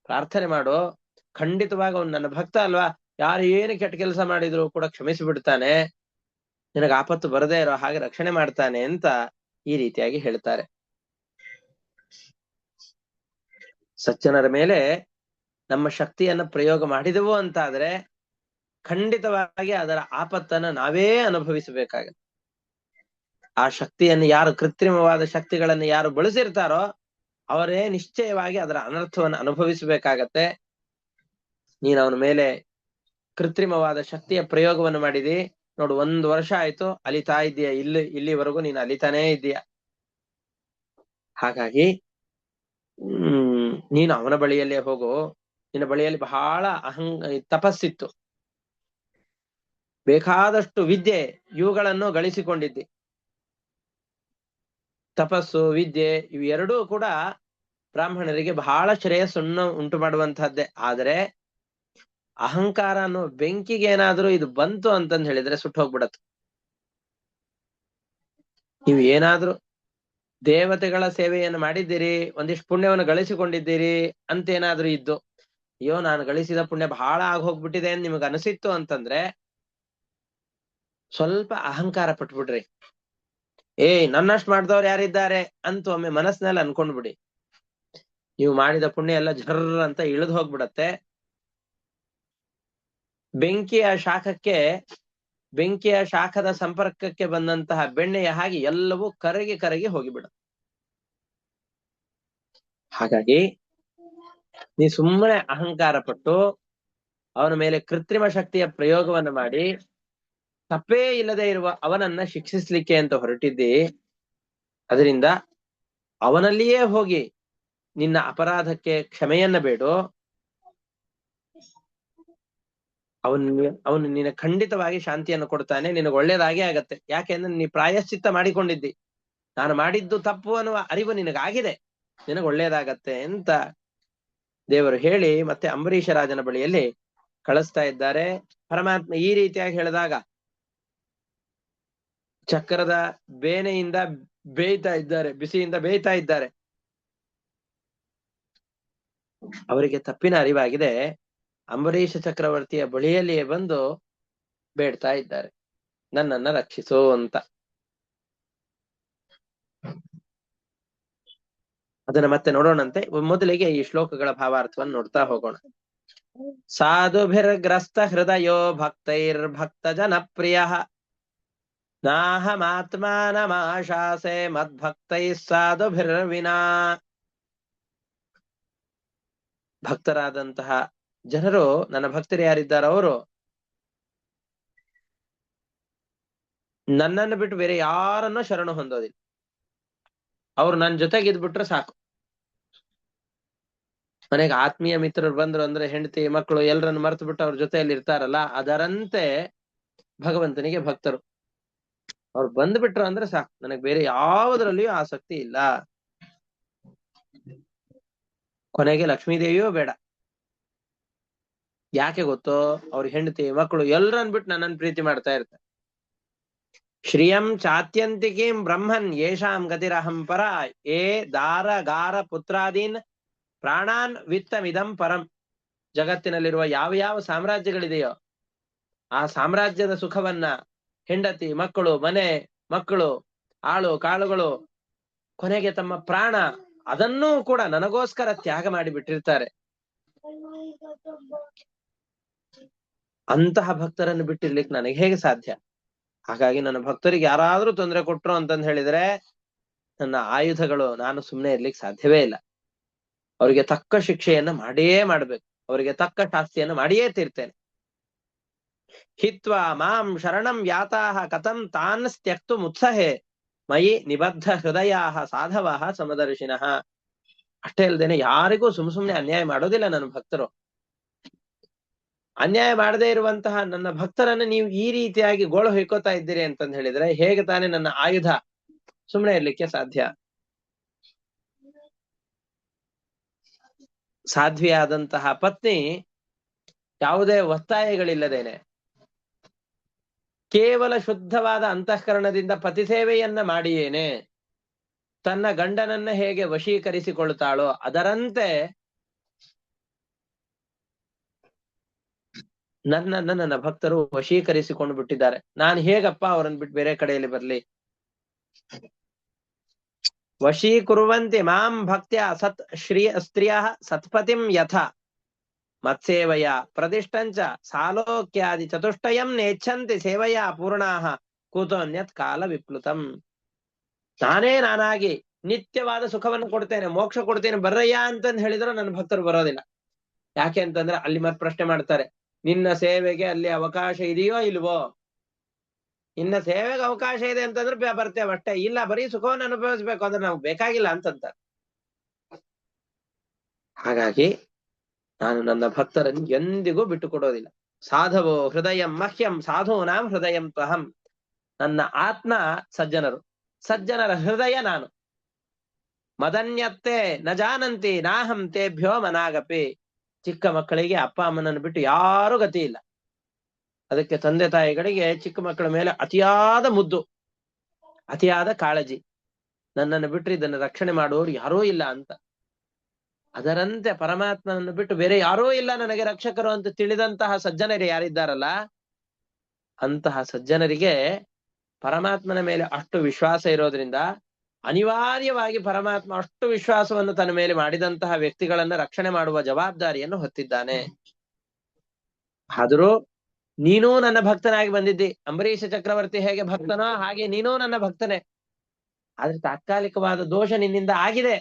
ಪ್ರಾರ್ಥನೆ ಮಾಡು, ಖಂಡಿತವಾಗಿ ಅವ್ನು ನನ್ನ ಭಕ್ತ ಅಲ್ವಾ, ಯಾರು ಏನು ಕೆಟ್ಟ ಕೆಲಸ ಮಾಡಿದ್ರು ಕೂಡ ಕ್ಷಮಿಸಿ ಬಿಡ್ತಾನೆ, ನಿನಗೆ ಆಪತ್ತು ಬರದೇ ಇರೋ ಹಾಗೆ ರಕ್ಷಣೆ ಮಾಡ್ತಾನೆ ಅಂತ ಈ ರೀತಿಯಾಗಿ ಹೇಳ್ತಾರೆ. ಸಜ್ಜನರ ಮೇಲೆ ನಮ್ಮ ಶಕ್ತಿಯನ್ನ ಪ್ರಯೋಗ ಮಾಡಿದೆವು ಅಂತಾದ್ರೆ ಖಂಡಿತವಾಗಿ ಅದರ ಆಪತ್ತನ್ನ ನಾವೇ ಅನುಭವಿಸಬೇಕಾಗತ್ತೆ. ಆ ಶಕ್ತಿಯನ್ನು ಯಾರು, ಕೃತ್ರಿಮವಾದ ಶಕ್ತಿಗಳನ್ನು ಯಾರು ಬಳಸಿರ್ತಾರೋ ಅವರೇ ನಿಶ್ಚಯವಾಗಿ ಅದರ ಅನರ್ಥವನ್ನು ಅನುಭವಿಸಬೇಕಾಗತ್ತೆ. ನೀನ್ ಅವನ ಮೇಲೆ ಕೃತ್ರಿಮವಾದ ಶಕ್ತಿಯ ಪ್ರಯೋಗವನ್ನು ಮಾಡಿದಿ ನೋಡು, 1 ವರ್ಷ ಆಯ್ತು ಅಲಿತಾ ಇದ್ದೀಯ, ಇಲ್ಲಿವರೆಗೂ ನೀನು ಅಲಿತಾನೇ ಇದ್ದೀಯ. ಹಾಗಾಗಿ ನೀನು ಅವನ ಬಳಿಯಲ್ಲೇ ಹೋಗು. ನಿನ್ನ ಬಳಿಯಲ್ಲಿ ಬಹಳ ತಪಸ್ಸಿತ್ತು, ಬೇಕಾದಷ್ಟು ವಿದ್ಯೆ ಇವುಗಳನ್ನು ಗಳಿಸಿಕೊಂಡಿದ್ದಿ. ತಪಸ್ಸು, ವಿದ್ಯೆ ಇವು ಎರಡೂ ಕೂಡ ಬ್ರಾಹ್ಮಣರಿಗೆ ಬಹಳ ಶ್ರೇಯಸ್ಸನ್ನು ಉಂಟು ಮಾಡುವಂತಹದ್ದೇ. ಆದರೆ ಅಹಂಕಾರ ಅನ್ನೋ ಬೆಂಕಿಗೆ ಏನಾದ್ರೂ ಇದು ಬಂತು ಅಂತಂದ್ ಹೇಳಿದ್ರೆ ಸುಟ್ಟು ಹೋಗ್ಬಿಡತ್ತೆ. ನೀವು ಏನಾದ್ರೂ ದೇವತೆಗಳ ಸೇವೆಯನ್ನು ಮಾಡಿದ್ದೀರಿ, ಒಂದಿಷ್ಟು ಪುಣ್ಯವನ್ನು ಗಳಿಸಿಕೊಂಡಿದ್ದೀರಿ ಅಂತೇನಾದ್ರೂ ಇದ್ದು, ಅಯ್ಯೋ ನಾನು ಗಳಿಸಿದ ಪುಣ್ಯ ಬಹಳ ಆಗೋಗ್ಬಿಟ್ಟಿದೆ ಅಂತ ನಿಮಗೆ ಅನಿಸಿತ್ತು ಅಂತಂದ್ರೆ ಸ್ವಲ್ಪ ಅಹಂಕಾರ ಪಟ್ಬಿಡ್ರಿ. ನನ್ನಷ್ಟು ಮಾಡಿದವ್ರು ಯಾರಿದ್ದಾರೆ ಅಂತ ಒಮ್ಮೆ ಮನಸ್ಸಿನಲ್ಲಿ ಅನ್ಕೊಂಡ್ಬಿಡಿ. ನೀವು ಮಾಡಿದ ಪುಣ್ಯ ಎಲ್ಲ ಜರ್ರ ಅಂತ ಇಳಿದು ಹೋಗ್ಬಿಡತ್ತೆ. ಬೆಂಕಿಯ ಶಾಖದ ಸಂಪರ್ಕಕ್ಕೆ ಬಂದಂತಹ ಬೆಣ್ಣೆಯ ಹಾಗೆ ಎಲ್ಲವೂ ಕರಗಿ ಹೋಗಿಬಿಡುತ್ತೆ. ಹಾಗಾಗಿ ನೀ ಸುಮ್ಮನೆ ಅಹಂಕಾರ ಪಟ್ಟು ಅವನ ಮೇಲೆ ಕೃತ್ರಿಮ ಶಕ್ತಿಯ ಪ್ರಯೋಗವನ್ನು ಮಾಡಿ ತಪ್ಪೇ ಇಲ್ಲದೆ ಇರುವ ಅವನನ್ನ ಶಿಕ್ಷಿಸ್ಲಿಕ್ಕೆ ಅಂತ ಹೊರಟಿದ್ದಿ. ಅದರಿಂದ ಅವನಲ್ಲಿಯೇ ಹೋಗಿ ನಿನ್ನ ಅಪರಾಧಕ್ಕೆ ಕ್ಷಮೆಯನ್ನ ಬೇಡು. ಅವನು ನಿನ್ನ ಖಂಡಿತವಾಗಿ ಶಾಂತಿಯನ್ನು ಕೊಡ್ತಾನೆ, ನಿನಗೆ ಒಳ್ಳೇದಾಗೇ ಆಗತ್ತೆ. ಯಾಕೆಂದ್ರೆ ನೀ ಪ್ರಾಯಶ್ಚಿತ್ತ ಮಾಡಿಕೊಂಡಿದ್ದಿ, ನಾನು ಮಾಡಿದ್ದು ತಪ್ಪು ಅನ್ನುವ ಅರಿವು ನಿನಗಾಗಿದೆ, ನಿನಗೆ ಒಳ್ಳೇದಾಗತ್ತೆ ಅಂತ ದೇವರು ಹೇಳಿ ಮತ್ತೆ ಅಂಬರೀಷ ರಾಜನ ಬಳಿಯಲ್ಲಿ ಕಳಿಸ್ತಾ ಇದ್ದಾರೆ. ಪರಮಾತ್ಮ ಈ ರೀತಿಯಾಗಿ ಹೇಳಿದಾಗ ಚಕ್ರದ ಬೇನೆಯಿಂದ ಬೇಯ್ತಾ ಇದ್ದಾರೆ, ಬಿಸಿಯಿಂದ ಬೇಯ್ತಾ ಇದ್ದಾರೆ. ಅವರಿಗೆ ತಪ್ಪಿನ ಅರಿವಾಗಿದೆ. ಅಂಬರೀಷ ಚಕ್ರವರ್ತಿಯ ಬಳಿಯಲ್ಲಿಯೇ ಬಂದು ಬೇಡ್ತಾ ಇದ್ದಾರೆ, ನನ್ನನ್ನ ರಕ್ಷಿಸು ಅಂತ. ಅದನ್ನ ಮತ್ತೆ ನೋಡೋಣಂತೆ. ಮೊದಲಿಗೆ ಈ ಶ್ಲೋಕಗಳ ಭಾವಾರ್ಥವನ್ನು ನೋಡ್ತಾ ಹೋಗೋಣ. ಸಾಧುಭಿರ್ಗ್ರಸ್ತ ಹೃದಯೋ ಭಕ್ತೈರ್ಭಕ್ತ ಜನಪ್ರಿಯ ನಾಹಮಾತ್ಮಾನಮಾಶಾಸೆ ಮದ್ಭಕ್ತೈ ಸಾಧುಭಿರ್ವಿನಾ. ಭಕ್ತರಾದಂತಹ ಜನರು, ನನ್ನ ಭಕ್ತರು ಯಾರಿದ್ದಾರೋ ಅವರು ನನ್ನನ್ನು ಬಿಟ್ಟು ಬೇರೆ ಯಾರನ್ನೋ ಶರಣು ಹೊಂದೋದಿಲ್ಲ. ಅವ್ರು ನನ್ನ ಜೊತೆಗಿದ್ಬಿಟ್ರೆ ಸಾಕು. ಮನೆಗೆ ಆತ್ಮೀಯ ಮಿತ್ರರು ಬಂದ್ರು ಅಂದ್ರೆ ಹೆಂಡತಿ ಮಕ್ಕಳು ಎಲ್ಲರನ್ನು ಮರೆತು ಬಿಟ್ಟು ಅವ್ರ ಜೊತೆಯಲ್ಲಿ ಇರ್ತಾರಲ್ಲ, ಅದರಂತೆ ಭಗವಂತನಿಗೆ ಭಕ್ತರು. ಅವ್ರು ಬಂದ್ಬಿಟ್ರು ಅಂದ್ರೆ ಸಾಕು, ನನಗೆ ಬೇರೆ ಯಾವುದ್ರಲ್ಲಿಯೂ ಆಸಕ್ತಿ ಇಲ್ಲ. ಕೊನೆಗೆ ಲಕ್ಷ್ಮೀದೇವಿಯೂ ಬೇಡ. ಯಾಕೆ ಗೊತ್ತೋ, ಅವ್ರ ಹೆಂಡತಿ ಮಕ್ಕಳು ಎಲ್ಲರನ್ನ ಬಿಟ್ಟು ನನ್ನನ್ನು ಪ್ರೀತಿ ಮಾಡ್ತಾ ಇರ್ತಾರೆ. ಶ್ರಿಯಂ ಚಾತ್ಯಂತಿಕೀಂ ಬ್ರಹ್ಮನ್ ಯೇಷಾಂ ಗತಿರಹಂ ಪರ ಏ ದಾರ ಗಾರ ಪುತ್ರಾದೀನ್ ಪ್ರಾಣಾನ್ ವಿತ್ತಮಿದಂ ಪರಂ. ಜಗತ್ತಿನಲ್ಲಿರುವ ಯಾವ ಸಾಮ್ರಾಜ್ಯಗಳಿದೆಯೋ ಆ ಸಾಮ್ರಾಜ್ಯದ ಸುಖವನ್ನ ಹೆಂಡತಿ ಮಕ್ಕಳು, ಮನೆ ಮಕ್ಕಳು, ಆಳು ಕಾಳುಗಳು, ಕೊನೆಗೆ ತಮ್ಮ ಪ್ರಾಣ ಅದನ್ನೂ ಕೂಡ ನನಗೋಸ್ಕರ ತ್ಯಾಗ ಮಾಡಿ ಬಿಟ್ಟಿರ್ತಾರೆ. ಅಂತಹ ಭಕ್ತರನ್ನು ಬಿಟ್ಟಿರ್ಲಿಕ್ಕೆ ನನಗೆ ಹೇಗೆ ಸಾಧ್ಯ? ಹಾಗಾಗಿ ನನ್ನ ಭಕ್ತರಿಗೆ ಯಾರಾದ್ರೂ ತೊಂದರೆ ಕೊಟ್ರು ಅಂತಂದ್ ಹೇಳಿದ್ರೆ ನನ್ನ ಆಯುಧಗಳು, ನಾನು ಸುಮ್ಮನೆ ಇರ್ಲಿಕ್ಕೆ ಸಾಧ್ಯವೇ ಇಲ್ಲ. ಅವರಿಗೆ ತಕ್ಕ ಶಿಕ್ಷೆಯನ್ನ ಮಾಡಿಯೇ ಮಾಡ್ಬೇಕು, ಅವರಿಗೆ ತಕ್ಕ ಶಾಸ್ತಿಯನ್ನು ಮಾಡಿಯೇ ತೀರ್ತೇನೆ. ಹಿತ್ವಾ ಮಾಂ ಶರಣಂ ಯಾತಾಹ ಕಥಂ ತಾನ್ ತ್ಯಕ್ತು ಮುತ್ಸಹೆ ಮಯಿ ನಿಬದ್ಧ ಹೃದಯಾಹ ಸಾಧವಃ ಸಮದರ್ಶಿನಃ. ಅಷ್ಟೇ ಅಲ್ದೇನೆ ಯಾರಿಗೂ ಸುಮ್ನೆ ಅನ್ಯಾಯ ಮಾಡೋದಿಲ್ಲ ನನ್ನ ಭಕ್ತರು. ಅನ್ಯಾಯ ಮಾಡದೇ ಇರುವಂತಹ ನನ್ನ ಭಕ್ತರನ್ನು ನೀವು ಈ ರೀತಿಯಾಗಿ ಗೋಳು ಹೊಯ್ಕೋತಾ ಇದ್ದೀರಿ ಅಂತಂದ್ ಹೇಳಿದ್ರೆ ಹೇಗೆ ತಾನೇ ನನ್ನ ಆಯುಧ ಸುಮ್ಮನೆ ಇರ್ಲಿಕ್ಕೆ ಸಾಧ್ಯ? ಸಾಧ್ವಿಯಾದಂತಹ ಪತ್ನಿ ಯಾವುದೇ ಒತ್ತಾಯಗಳಿಲ್ಲದೇನೆ ಕೇವಲ ಶುದ್ಧವಾದ ಅಂತಃಕರಣದಿಂದ ಪತಿ ಸೇವೆಯನ್ನ ಮಾಡಿಯೇನೆ ತನ್ನ ಗಂಡನನ್ನ ಹೇಗೆ ವಶೀಕರಿಸಿಕೊಳ್ತಾಳೋ ಅದರಂತೆ ನನ್ನ ಭಕ್ತರು ವಶೀಕರಿಸಿಕೊಂಡು ಬಿಟ್ಟಿದ್ದಾರೆ. ನಾನು ಹೇಗಪ್ಪ ಅವರನ್ನು ಬಿಟ್ಟು ಬೇರೆ ಕಡೆಯಲ್ಲಿ ಬರ್ಲಿ? ವಶೀಕುರ್ವಂತಿ ಮಾಂ ಭಕ್ತ್ಯಾ ಸತ್ ಸ್ತ್ರೀಯ ಸತ್ಪತಿಂ ಯಥ ಮತ್ಸೇವಯ ಪ್ರದಿಷ್ಟಂಚ ಸಾಲೋಕ್ಯಾದಿ ಚತುಷ್ಟಯಂ ನೇಚ್ಛಂತಿ ಸೇವಯ ಪೂರ್ಣಾಹ ಕೂತೋನ್ಯತ್ ಕಾಲ ವಿಪ್ಲುತಂ. ನಾನಾಗಿ ನಿತ್ಯವಾದ ಸುಖವನ್ನು ಕೊಡ್ತೇನೆ, ಮೋಕ್ಷ ಕೊಡ್ತೇನೆ, ಬರ್ರಯ್ಯ ಅಂತಂದು ಹೇಳಿದ್ರು ನನ್ನ ಭಕ್ತರು ಬರೋದಿಲ್ಲ. ಯಾಕೆ ಅಂತಂದ್ರೆ ಅಲ್ಲಿ ಮತ್ತೆ ಪ್ರಶ್ನೆ ಮಾಡ್ತಾರೆ, ನಿನ್ನ ಸೇವೆಗೆ ಅಲ್ಲಿ ಅವಕಾಶ ಇದೆಯೋ ಇಲ್ವೋ? ಇನ್ನ ಸೇವೆಗೆ ಅವಕಾಶ ಇದೆ ಅಂತಂದ್ರೆ ಬರ್ತೇವೆ ಅಷ್ಟೇ, ಇಲ್ಲ ಬರೀ ಸುಖವನ್ನು ಅನುಭವಿಸ್ಬೇಕು ಅಂದ್ರೆ ನಮ್ಗೆ ಬೇಕಾಗಿಲ್ಲ ಅಂತಂತ. ಹಾಗಾಗಿ ನಾನು ನನ್ನ ಭಕ್ತರನ್ನು ಎಂದಿಗೂ ಬಿಟ್ಟು ಕೊಡೋದಿಲ್ಲ. ಸಾಧವೋ ಹೃದಯಂ ಮಹ್ಯಂ ಸಾಧೂನಾಂ ಹೃದಯಂ ತ್ವಹಂ. ನನ್ನ ಆತ್ಮ ಸಜ್ಜನರು, ಸಜ್ಜನರ ಹೃದಯ ನಾನು. ಮದನ್ಯತ್ತೆ ನ ಜಾನಂತಿ ನಾಹಂ ತೇಭ್ಯೋ ಮನಾಗಪಿ. ಚಿಕ್ಕ ಮಕ್ಕಳಿಗೆ ಅಪ್ಪ ಅಮ್ಮನನ್ನು ಬಿಟ್ಟು ಯಾರು ಗತಿ ಇಲ್ಲ. ಅದಕ್ಕೆ ತಂದೆ ತಾಯಿಗಳಿಗೆ ಚಿಕ್ಕ ಮಕ್ಕಳ ಮೇಲೆ ಅತಿಯಾದ ಮುದ್ದು, ಅತಿಯಾದ ಕಾಳಜಿ. ನನ್ನನ್ನು ಬಿಟ್ಟು ಇದನ್ನು ರಕ್ಷಣೆ ಮಾಡುವವರು ಯಾರೂ ಇಲ್ಲ ಅಂತ. ಅದರಂತೆ ಪರಮಾತ್ಮನನ್ನು ಬಿಟ್ಟು ಬೇರೆ ಯಾರೂ ಇಲ್ಲ ನನಗೆ ರಕ್ಷಕರು ಅಂತ ತಿಳಿದಂತಹ ಸಜ್ಜನರು ಯಾರಿದ್ದಾರಲ್ಲ, ಅಂತಹ ಸಜ್ಜನರಿಗೆ ಪರಮಾತ್ಮನ ಮೇಲೆ ಅಷ್ಟು ವಿಶ್ವಾಸ ಇರೋದ್ರಿಂದ ಅನಿವಾರ್ಯವಾಗಿ ಪರಮಾತ್ಮ ಅಷ್ಟು ವಿಶ್ವಾಸವನ್ನು ತನ್ನ ಮೇಲೆ ಮಾಡಿದಂತಹ ವ್ಯಕ್ತಿಗಳನ್ನ ರಕ್ಷಣೆ ಮಾಡುವ ಜವಾಬ್ದಾರಿಯನ್ನು ಹೊತ್ತಿದ್ದಾನೆ. ಆದರೂ ನೀನೂ ನನ್ನ ಭಕ್ತನಾಗಿ ಬಂದಿದ್ದಿ. ಅಂಬರೀಷ ಚಕ್ರವರ್ತಿ ಹೇಗೆ ಭಕ್ತನೋ ಹಾಗೆ ನೀನೂ ನನ್ನ ಭಕ್ತನೇ. ಆದ್ರೆ ತಾತ್ಕಾಲಿಕವಾದ ದೋಷ ನಿನ್ನಿಂದ ಆಗಿದೆ,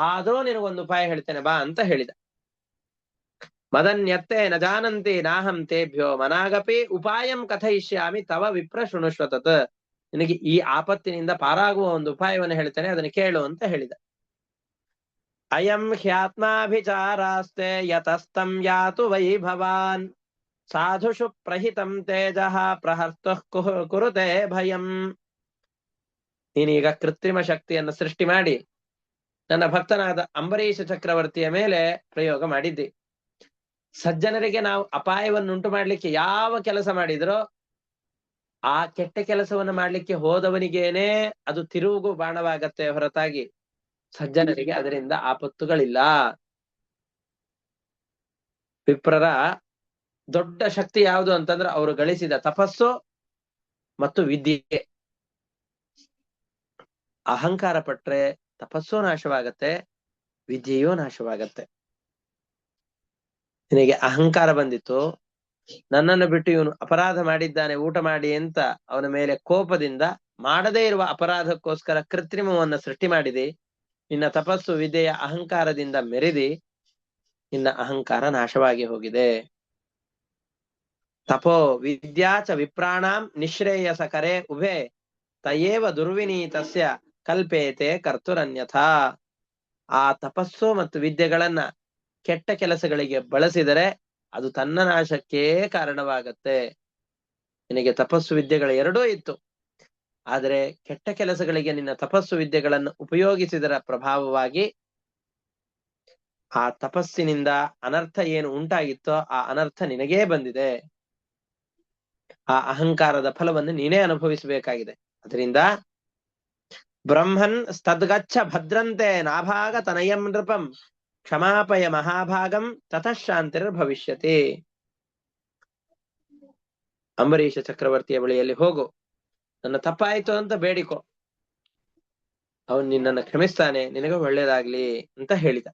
ಆದ್ರೂ ನಿನಗೊಂದು ಉಪಾಯ ಹೇಳ್ತೇನೆ ಬಾ ಅಂತ ಹೇಳಿದ. ಮದನ್ಯತ್ತೆ ನ ಜಾನಂತಿ ನಾಹಂ ತೇಭ್ಯೋ ಮನಾಗಪಿ ಉಪಾಯಂ ಕಥಯಿಷ್ಯಾಮಿ ತವ ವಿಪ್ರ ಶೃಣುಷ್ವ ತತ್. ನಿನಗೆ ಈ ಆಪತ್ತಿನಿಂದ ಪಾರಾಗುವ ಒಂದು ಉಪಾಯವನ್ನು ಹೇಳ್ತೇನೆ, ಅದನ್ನು ಕೇಳು ಅಂತ ಹೇಳಿದ. ಅಯಂ ಹ್ಯಾತ್ಮಾಭಿಚಾರಾಸ್ತೆ ಯತಸ್ತಂ ಯಾತು ವೈ ಭವಾನ್ ಸಾಧುಷು ಪ್ರಹಿತಂ ತೇಜಃ ಪ್ರಹರ್ತಃ ಕುರುತೆ ಭಯಂ. ನೀನೀಗ ಕೃತ್ರಿಮ ಶಕ್ತಿಯನ್ನು ಸೃಷ್ಟಿ ಮಾಡಿ ನನ್ನ ಭಕ್ತನಾದ ಅಂಬರೀಷ ಚಕ್ರವರ್ತಿಯ ಮೇಲೆ ಪ್ರಯೋಗ ಮಾಡಿದ್ದಿ. ಸಜ್ಜನರಿಗೆ ನಾವು ಅಪಾಯವನ್ನುಂಟು ಮಾಡ್ಲಿಕ್ಕೆ ಯಾವ ಕೆಲಸ ಮಾಡಿದ್ರೋ ಆ ಕೆಟ್ಟ ಕೆಲಸವನ್ನು ಮಾಡ್ಲಿಕ್ಕೆ ಹೋದವನಿಗೇನೆ ಅದು ತಿರುಗು ಬಾಣವಾಗತ್ತೆ ಹೊರತಾಗಿ ಸಜ್ಜನರಿಗೆ ಅದರಿಂದ ಆಪತ್ತುಗಳಿಲ್ಲ. ವಿಪ್ರರ ದೊಡ್ಡ ಶಕ್ತಿ ಯಾವುದು ಅಂತಂದ್ರೆ ಅವರು ಗಳಿಸಿದ ತಪಸ್ಸು ಮತ್ತು ವಿದ್ಯೆ. ಅಹಂಕಾರ ಪಟ್ರೆ ತಪಸ್ಸು ನಾಶವಾಗತ್ತೆ, ವಿದ್ಯೆಯೂ ನಾಶವಾಗತ್ತೆ. ನಿನಗೆ ಅಹಂಕಾರ ಬಂದಿತ್ತು, ನನ್ನನ್ನು ಬಿಟ್ಟು ಇವನು ಅಪರಾಧ ಮಾಡಿದ್ದಾನೆ ಊಟ ಮಾಡಿ ಅಂತ ಅವನ ಮೇಲೆ ಕೋಪದಿಂದ ಮಾಡದೇ ಇರುವ ಅಪರಾಧಕ್ಕೋಸ್ಕರ ಕೃತ್ರಿಮವನ್ನು ಸೃಷ್ಟಿ ಮಾಡಿದೆ. ನಿನ್ನ ತಪಸ್ಸು ವಿದ್ಯೆಯ ಅಹಂಕಾರದಿಂದ ಮೆರೆದಿ ನಿನ್ನ ಅಹಂಕಾರ ನಾಶವಾಗಿ ಹೋಗಿದೆ. ತಪೋ ವಿದ್ಯಾಚ ವಿಪ್ರಾಣಾಂ ನಿಶ್ರೇಯಸ ಕರೆ ಉಭೆ ತಯೇವ ದುರ್ವಿನೀತಸ್ಯ ಕಲ್ಪೇತೆ ಕರ್ತುರನ್ಯಥಾ. ಆ ತಪಸ್ಸು ಮತ್ತು ವಿದ್ಯೆಗಳನ್ನ ಕೆಟ್ಟ ಕೆಲಸಗಳಿಗೆ ಬಳಸಿದರೆ ಅದು ತನ್ನ ನಾಶಕ್ಕೆ ಕಾರಣವಾಗತ್ತೆ. ನಿನಗೆ ತಪಸ್ಸು ವಿದ್ಯೆಗಳ ಎರಡೂ ಇತ್ತು, ಆದರೆ ಕೆಟ್ಟ ಕೆಲಸಗಳಿಗೆ ನಿನ್ನ ತಪಸ್ಸು ವಿದ್ಯೆಗಳನ್ನು ಉಪಯೋಗಿಸಿದರ ಪ್ರಭಾವವಾಗಿ ಆ ತಪಸ್ಸಿನಿಂದ ಅನರ್ಥ ಏನು ಉಂಟಾಗಿತ್ತೋ ಆ ಅನರ್ಥ ನಿನಗೇ ಬಂದಿದೆ. ಆ ಅಹಂಕಾರದ ಫಲವನ್ನು ನೀನೇ ಅನುಭವಿಸಬೇಕಾಗಿದೆ. ಅದರಿಂದ ಬ್ರಹ್ಮನ್ ಸ್ತದ್ಗಚ್ಚ ಭದ್ರಂತೆ ನಾಭಾಗ ತನಯಂ ನೃಪಂ ಕ್ಷಮಾಪಯ ಮಹಾಭಾಗಂ ತತಃ ಶಾಂತಿರ್ ಭವಿಷ್ಯತಿ. ಅಂಬರೀಷ ಚಕ್ರವರ್ತಿಯ ಬಳಿಯಲ್ಲಿ ಹೋಗು, ನನ್ನ ತಪ್ಪಾಯ್ತು ಅಂತ ಬೇಡಿಕೊ, ಅವನು ನಿನ್ನನ್ನು ಕ್ಷಮಿಸ್ತಾನೆ, ನಿನಗೆ ಒಳ್ಳೇದಾಗ್ಲಿ ಅಂತ ಹೇಳಿದ.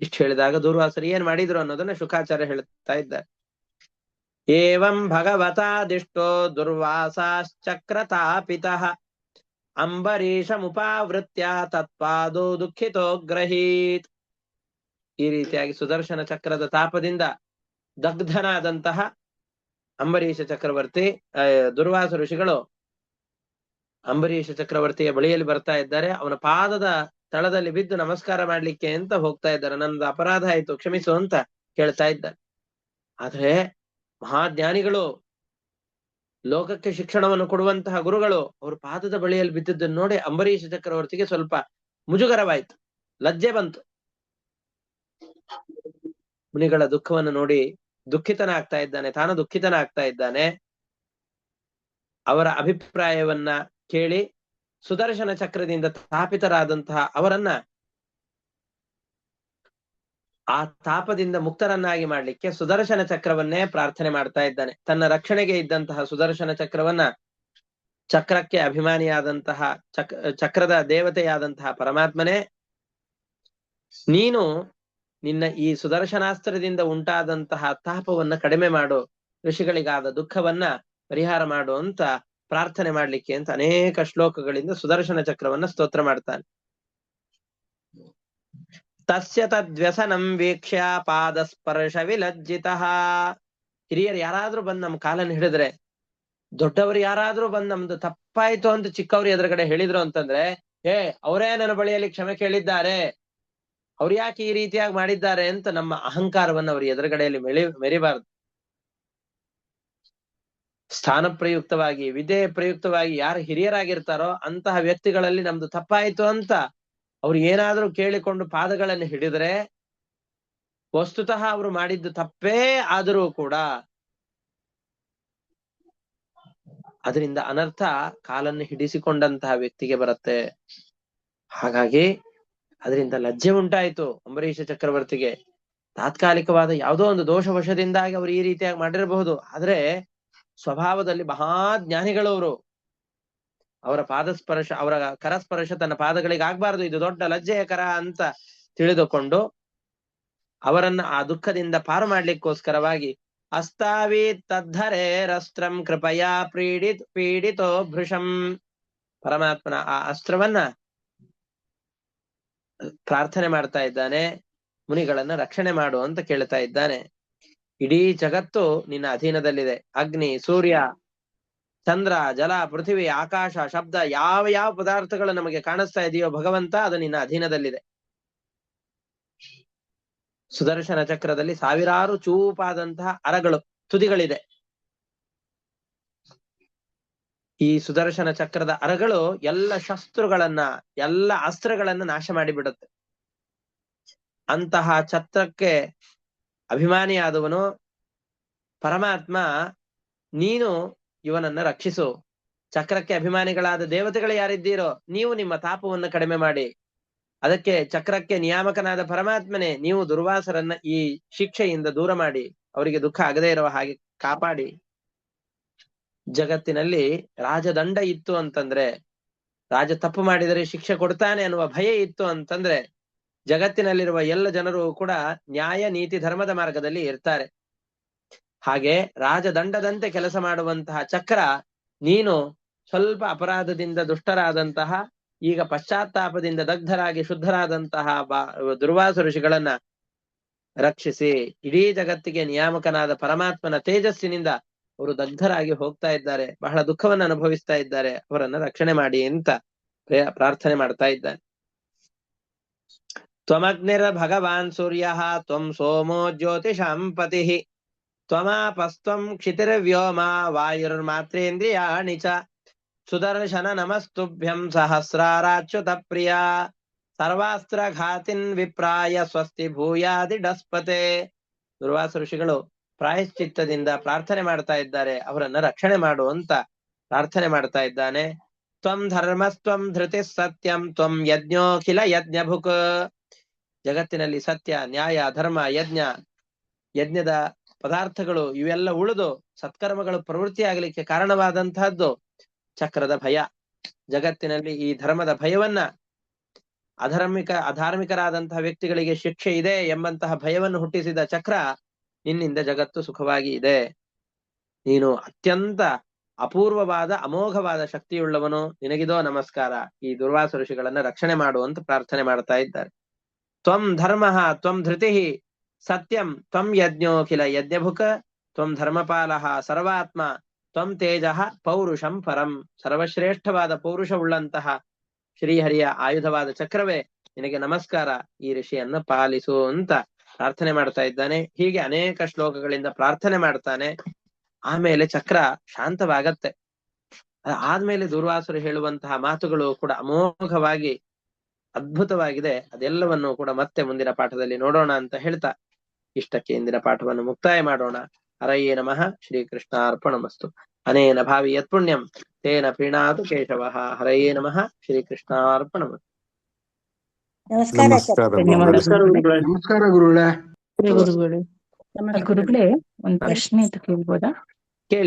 ಇಷ್ಟು ಹೇಳಿದಾಗ ದೂರ್ವಾಸರು ಏನ್ ಮಾಡಿದ್ರು ಅನ್ನೋದನ್ನ ಶುಕಾಚಾರ್ಯ ಹೇಳ್ತಾ ಇದ್ದಾರೆ. ಏವಂ ಭಗವತಾದಿಷ್ಟೋ ದುರ್ವಾಸಾಶ್ಚಕ್ರತಾಪಿತಃ ಅಂಬರೀಷಮುಪಾವೃತ್ಯ ತತ್ಪಾದೋ ದುಃಖಿತೋ ಗ್ರಹೀತ್. ಈ ರೀತಿಯಾಗಿ ಸುದರ್ಶನ ಚಕ್ರದ ತಾಪದಿಂದ ದಗ್ಧನಾದಂತಹ ಅಂಬರೀಷ ಚಕ್ರವರ್ತಿ, ದುರ್ವಾಸ ಋಷಿಗಳು ಅಂಬರೀಷ ಚಕ್ರವರ್ತಿಯ ಬಳಿಯಲ್ಲಿ ಬರ್ತಾ ಇದ್ದಾರೆ. ಅವನ ಪಾದದ ತಳದಲ್ಲಿ ಬಿದ್ದು ನಮಸ್ಕಾರ ಮಾಡ್ಲಿಕ್ಕೆ ಅಂತ ಹೋಗ್ತಾ ಇದ್ದಾರೆ. ನನ್ನದು ಅಪರಾಧ ಆಯ್ತು ಕ್ಷಮಿಸು ಅಂತ ಕೇಳ್ತಾ ಇದ್ದಾರೆ. ಆದ್ರೆ ಮಹಾಜ್ಞಾನಿಗಳು, ಲೋಕಕ್ಕೆ ಶಿಕ್ಷಣವನ್ನು ಕೊಡುವಂತಹ ಗುರುಗಳು ಅವರು ಪಾದದ ಬಳಿಯಲ್ಲಿ ಬಿದ್ದದ್ದನ್ನು ನೋಡಿ ಅಂಬರೀಷ ಚಕ್ರವರ್ತಿಗೆ ಸ್ವಲ್ಪ ಮುಜುಗರವಾಯ್ತು, ಲಜ್ಜೆ ಬಂತು. ಮುನಿಗಳ ದುಃಖವನ್ನು ನೋಡಿ ದುಃಖಿತನಾಗ್ತಾ ಇದ್ದಾನೆ, ತಾನು ದುಃಖಿತನಾಗ್ತಾ ಇದ್ದಾನೆ. ಅವರ ಅಭಿಪ್ರಾಯವನ್ನ ಕೇಳಿ ಸುದರ್ಶನ ಚಕ್ರದಿಂದ ತಾಪಿತರಾದಂತಹ ಅವರನ್ನ ಆ ತಾಪದಿಂದ ಮುಕ್ತರನ್ನಾಗಿ ಮಾಡ್ಲಿಕ್ಕೆ ಸುದರ್ಶನ ಚಕ್ರವನ್ನೇ ಪ್ರಾರ್ಥನೆ ಮಾಡ್ತಾ ಇದ್ದಾನೆ. ತನ್ನ ರಕ್ಷಣೆಗೆ ಇದ್ದಂತಹ ಸುದರ್ಶನ ಚಕ್ರವನ್ನ ಚಕ್ರಕ್ಕೆ ಅಭಿಮಾನಿಯಾದಂತಹ ಚಕ್ರದ ದೇವತೆಯಾದಂತಹ ಪರಮಾತ್ಮನೇ, ನೀನು ನಿನ್ನ ಈ ಸುದರ್ಶನಾಸ್ತ್ರದಿಂದ ಉಂಟಾದಂತಹ ತಾಪವನ್ನ ಕಡಿಮೆ ಮಾಡು, ಋಷಿಗಳಿಗಾದ ದುಃಖವನ್ನ ಪರಿಹಾರ ಮಾಡು ಅಂತ ಪ್ರಾರ್ಥನೆ ಮಾಡ್ಲಿಕ್ಕೆ ಅಂತ ಅನೇಕ ಶ್ಲೋಕಗಳಿಂದ ಸುದರ್ಶನ ಚಕ್ರವನ್ನ ಸ್ತೋತ್ರ ಮಾಡ್ತಾನೆ. ತಸ್ಯ ತದ್ವ್ಯಸನಂ ವೀಕ್ಷ್ಯ ಪಾದಸ್ಪರ್ಶ ವಿಲಜ್ಜಿತಃ. ಹಿರಿಯರು ಯಾರಾದ್ರೂ ಬಂದು ನಮ್ಮ ಕಾಲನ್ನು ಹಿಡಿದ್ರೆ ದೊಡ್ಡವರು ಯಾರಾದ್ರೂ ಬಂದ್ ನಮ್ದು ತಪ್ಪಾಯ್ತು ಅಂತ ಚಿಕ್ಕವ್ರು ಎದುರುಗಡೆ ಹೇಳಿದ್ರು ಅಂತಂದ್ರೆ, ಅವರೇ ನನ್ನ ಬಳಿಯಲ್ಲಿ ಕ್ಷಮೆ ಕೇಳಿದ್ದಾರೆ, ಅವ್ರು ಯಾಕೆ ಈ ರೀತಿಯಾಗಿ ಮಾಡಿದ್ದಾರೆ ಅಂತ ನಮ್ಮ ಅಹಂಕಾರವನ್ನು ಅವ್ರ ಎದುರುಗಡೆಯಲ್ಲಿ ಮೆರಿಬಾರ್ದು. ಸ್ಥಾನ ಪ್ರಯುಕ್ತವಾಗಿ, ವಿದ್ಯೆ ಪ್ರಯುಕ್ತವಾಗಿ ಯಾರು ಹಿರಿಯರಾಗಿರ್ತಾರೋ ಅಂತಹ ವ್ಯಕ್ತಿಗಳಲ್ಲಿ ನಮ್ದು ತಪ್ಪಾಯ್ತು ಅಂತ ಅವ್ರು ಏನಾದ್ರೂ ಕೇಳಿಕೊಂಡು ಪಾದಗಳನ್ನು ಹಿಡಿದ್ರೆ, ವಸ್ತುತಃ ಅವರು ಮಾಡಿದ್ದು ತಪ್ಪೇ ಆದರೂ ಕೂಡ ಅದರಿಂದ ಅನರ್ಥ ಕಾಲನ್ನು ಹಿಡಿಸಿಕೊಂಡಂತಹ ವ್ಯಕ್ತಿಗೆ ಬರುತ್ತೆ. ಹಾಗಾಗಿ ಅದರಿಂದ ಲಜ್ಜೆ ಉಂಟಾಯಿತು ಅಂಬರೀಷ ಚಕ್ರವರ್ತಿಗೆ. ತಾತ್ಕಾಲಿಕವಾದ ಯಾವುದೋ ಒಂದು ದೋಷವಶದಿಂದಾಗಿ ಅವರು ಈ ರೀತಿಯಾಗಿ ಮಾಡಿರಬಹುದು, ಆದ್ರೆ ಸ್ವಭಾವದಲ್ಲಿ ಮಹಾಜ್ಞಾನಿಗಳವರು. ಅವರ ಪಾದಸ್ಪರ್ಶ, ಅವರ ಕರಸ್ಪರ್ಶ ತನ್ನ ಪಾದಗಳಿಗೆ ಆಗ್ಬಾರ್ದು, ಇದು ದೊಡ್ಡ ಲಜ್ಜೆಯ ಕರ ಅಂತ ತಿಳಿದುಕೊಂಡು ಅವರನ್ನ ಆ ದುಃಖದಿಂದ ಪಾರು ಮಾಡ್ಲಿಕ್ಕೋಸ್ಕರವಾಗಿ ಅಸ್ತಾವಿ ತದ್ಧರೆ ರಸ್ತ್ರಂ ಕೃಪಯಾ ಪೀಡಿತೋ ಭೃಶಂ, ಪರಮಾತ್ಮನ ಆ ಅಸ್ತ್ರವನ್ನ ಪ್ರಾರ್ಥನೆ ಮಾಡ್ತಾ ಇದ್ದಾನೆ. ಮುನಿಗಳನ್ನ ರಕ್ಷಣೆ ಮಾಡು ಅಂತ ಕೇಳ್ತಾ ಇದ್ದಾನೆ. ಇಡೀ ಜಗತ್ತು ನಿನ್ನ ಅಧೀನದಲ್ಲಿದೆ. ಅಗ್ನಿ, ಸೂರ್ಯ, ಚಂದ್ರ, ಜಲ, ಪೃಥ್ವಿ, ಆಕಾಶ, ಶಬ್ದ, ಯಾವ ಯಾವ ಪದಾರ್ಥಗಳು ನಮಗೆ ಕಾಣಿಸ್ತಾ ಇದೆಯೋ ಭಗವಂತ, ಅದು ನಿನ್ನ ಅಧೀನದಲ್ಲಿದೆ. ಸುದರ್ಶನ ಚಕ್ರದಲ್ಲಿ ಸಾವಿರಾರು ಚೂಪಾದಂತಹ ಅರಗಳು, ತುದಿಗಳಿದೆ. ಈ ಸುದರ್ಶನ ಚಕ್ರದ ಅರಗಳು ಎಲ್ಲ ಶಸ್ತ್ರುಗಳನ್ನ, ಎಲ್ಲ ಅಸ್ತ್ರಗಳನ್ನ ನಾಶ ಮಾಡಿಬಿಡುತ್ತೆ. ಅಂತಹ ಛತ್ರಕ್ಕೆ ಅಭಿಮಾನಿಯಾದವನು ಪರಮಾತ್ಮ, ನೀನು ಇವನನ್ನ ರಕ್ಷಿಸು. ಚಕ್ರಕ್ಕೆ ಅಭಿಮಾನಿಗಳಾದ ದೇವತೆಗಳು ಯಾರಿದ್ದೀರೋ ನೀವು ನಿಮ್ಮ ತಾಪವನ್ನು ಕಡಿಮೆ ಮಾಡಿ, ಅದಕ್ಕೆ ಚಕ್ರಕ್ಕೆ ನಿಯಾಮಕನಾದ ಪರಮಾತ್ಮನೇ ನೀವು ದುರ್ವಾಸರನ್ನ ಈ ಶಿಕ್ಷೆಯಿಂದ ದೂರ ಮಾಡಿ, ಅವರಿಗೆ ದುಃಖ ಆಗದೇ ಇರುವ ಹಾಗೆ ಕಾಪಾಡಿ. ಜಗತ್ತಿನಲ್ಲಿ ರಾಜದಂಡ ಇತ್ತು ಅಂತಂದ್ರೆ, ರಾಜ ತಪ್ಪು ಮಾಡಿದರೆ ಶಿಕ್ಷೆ ಕೊಡ್ತಾನೆ ಅನ್ನುವ ಭಯ ಇತ್ತು ಅಂತಂದ್ರೆ, ಜಗತ್ತಿನಲ್ಲಿರುವ ಎಲ್ಲ ಜನರು ಕೂಡ ನ್ಯಾಯ, ನೀತಿ, ಧರ್ಮದ ಮಾರ್ಗದಲ್ಲಿ ಇರ್ತಾರೆ. ಹಾಗೆ ರಾಜದಂಡದಂತೆ ಕೆಲಸ ಮಾಡುವಂತಹ ಚಕ್ರ, ನೀನು ಸ್ವಲ್ಪ ಅಪರಾಧದಿಂದ ದುಷ್ಟರಾದಂತಹ, ಈಗ ಪಶ್ಚಾತ್ತಾಪದಿಂದ ದಗ್ಧರಾಗಿ ಶುದ್ಧರಾದಂತಹ ದುರ್ವಾಸ ಋಷಿಗಳನ್ನ ರಕ್ಷಿಸಿ, ಇಡೀ ಜಗತ್ತಿಗೆ ನಿಯಾಮಕನಾದ ಪರಮಾತ್ಮನ ತೇಜಸ್ಸಿನಿಂದ ಅವರು ದಗ್ಧರಾಗಿ ಹೋಗ್ತಾ ಇದ್ದಾರೆ, ಬಹಳ ದುಃಖವನ್ನು ಅನುಭವಿಸ್ತಾ ಇದ್ದಾರೆ, ಅವರನ್ನ ರಕ್ಷಣೆ ಮಾಡಿ ಅಂತ ಪ್ರಾರ್ಥನೆ ಮಾಡ್ತಾ ಇದ್ದಾನೆ. ತ್ವಮಗ್ನಿರ್ ಭಗವಾನ್ ಸೂರ್ಯ ತ್ವಂ ಸೋಮೋ ಜ್ಯೋತಿಷಾಂ ಪತಿ ತ್ವಮಾಪಸ್ತ್ವಂ ಕ್ಷಿತಿರ್ವ್ಯೋಮ ವಾಯುರ್ಮಾತ್ರೇಂದ್ರಿಯಾಣಿ ಚ ಸುದರ್ಶನ ನಮಸ್ತುಭ್ಯಂ ಸಹಸ್ರಾರಾಚ್ಯುತ ಪ್ರಿಯ ಸರ್ವಾಸ್ತ್ರ ಘಾತಿನ್ ವಿಪ್ರಾಯ ಸ್ವಸ್ತಿ ಭೂಯಾದಿಡಸ್ಪತೆ. ದುರ್ವಾಸ ಋಷಿಗಳು ಪ್ರಾಯಶ್ಚಿತ್ತದಿಂದ ಪ್ರಾರ್ಥನೆ ಮಾಡ್ತಾ ಇದ್ದಾರೆ, ಅವರನ್ನ ರಕ್ಷಣೆ ಮಾಡು ಅಂತ ಪ್ರಾರ್ಥನೆ ಮಾಡ್ತಾ ಇದ್ದಾನೆ. ತ್ವಂ ಧರ್ಮಸ್ತ್ವಂ ಧೃತಿ ಸತ್ಯಂ ತ್ವಂ ಯಜ್ಞೋಖಿಲ ಯಜ್ಞಭುಕ್. ಜಗತ್ತಿನಲ್ಲಿ ಸತ್ಯ, ನ್ಯಾಯ, ಧರ್ಮ, ಯಜ್ಞದ ಪದಾರ್ಥಗಳು ಇವೆಲ್ಲ ಉಳಿದು ಸತ್ಕರ್ಮಗಳು ಪ್ರವೃತ್ತಿ ಆಗಲಿಕ್ಕೆ ಕಾರಣವಾದಂತಹದ್ದು ಚಕ್ರದ ಭಯ. ಜಗತ್ತಿನಲ್ಲಿ ಈ ಧರ್ಮದ ಭಯವನ್ನ, ಅಧಾರ್ಮಿಕರಾದಂತಹ ವ್ಯಕ್ತಿಗಳಿಗೆ ಶಿಕ್ಷೆ ಇದೆ ಎಂಬಂತಹ ಭಯವನ್ನು ಹುಟ್ಟಿಸಿದ ಚಕ್ರ, ನಿನ್ನಿಂದ ಜಗತ್ತು ಸುಖವಾಗಿ ಇದೆ. ನೀನು ಅತ್ಯಂತ ಅಪೂರ್ವವಾದ ಅಮೋಘವಾದ ಶಕ್ತಿಯುಳ್ಳವನು, ನಿನಗಿದೋ ನಮಸ್ಕಾರ. ಈ ದುರ್ವಾಸ ಋಷಿಗಳನ್ನ ರಕ್ಷಣೆ ಮಾಡು ಅಂತ ಪ್ರಾರ್ಥನೆ ಮಾಡ್ತಾ ಇದ್ದಾರೆ. ತ್ವಂ ಧರ್ಮ ತ್ವಂ ಧೃತಿ ಸತ್ಯಂ ತ್ವಂ ಯಜ್ಞೋಖಿಲ ಯಜ್ಞಭುಕ ತ್ವಂ ಧರ್ಮಪಾಲ ಸರ್ವಾತ್ಮ ತ್ವಂ ತೇಜ ಪೌರುಷಂ ಪರಂ. ಸರ್ವಶ್ರೇಷ್ಠವಾದ ಪೌರುಷವುಳ್ಳಂತಹ ಶ್ರೀಹರಿಯ ಆಯುಧವಾದ ಚಕ್ರವೇ, ನಿನಗೆ ನಮಸ್ಕಾರ, ಈ ಋಷಿಯನ್ನ ಪಾಲಿಸು ಅಂತ ಪ್ರಾರ್ಥನೆ ಮಾಡ್ತಾ ಇದ್ದಾನೆ. ಹೀಗೆ ಅನೇಕ ಶ್ಲೋಕಗಳಿಂದ ಪ್ರಾರ್ಥನೆ ಮಾಡ್ತಾನೆ. ಆಮೇಲೆ ಚಕ್ರ ಶಾಂತವಾಗತ್ತೆ. ಆದ್ಮೇಲೆ ದುರ್ವಾಸರು ಹೇಳುವಂತಹ ಮಾತುಗಳು ಕೂಡ ಅಮೋಘವಾಗಿ ಅದ್ಭುತವಾಗಿದೆ. ಅದೆಲ್ಲವನ್ನು ಕೂಡ ಮತ್ತೆ ಮುಂದಿನ ಪಾಠದಲ್ಲಿ ನೋಡೋಣ ಅಂತ ಹೇಳ್ತಾ ಇಷ್ಟಕ್ಕೆ ಇಂದಿನ ಪಾಠವನ್ನು ಮುಕ್ತಾಯ ಮಾಡೋಣ. ಹರಯೇ ನಮಃ. ಶ್ರೀಕೃಷ್ಣಾರ್ಪಣಮಸ್ತು. ಅನೇನ ಭಾವಿ ಯತ್ಪುಣ್ಯಂ ತೇನ ಪ್ರೀಣಾತು ಕೇಶವಃ. ಹರಯೇ ನಮಃ. ಶ್ರೀಕೃಷ್ಣಾರ್ಪಣಮಸ್ತು. ನಮಸ್ಕಾರ ಗುರುಗಳೇ. ಗುರುಗಳೇ, ಒಂದು ಪ್ರಶ್ನೆ ಕೇಳ್ಬೋದಾ?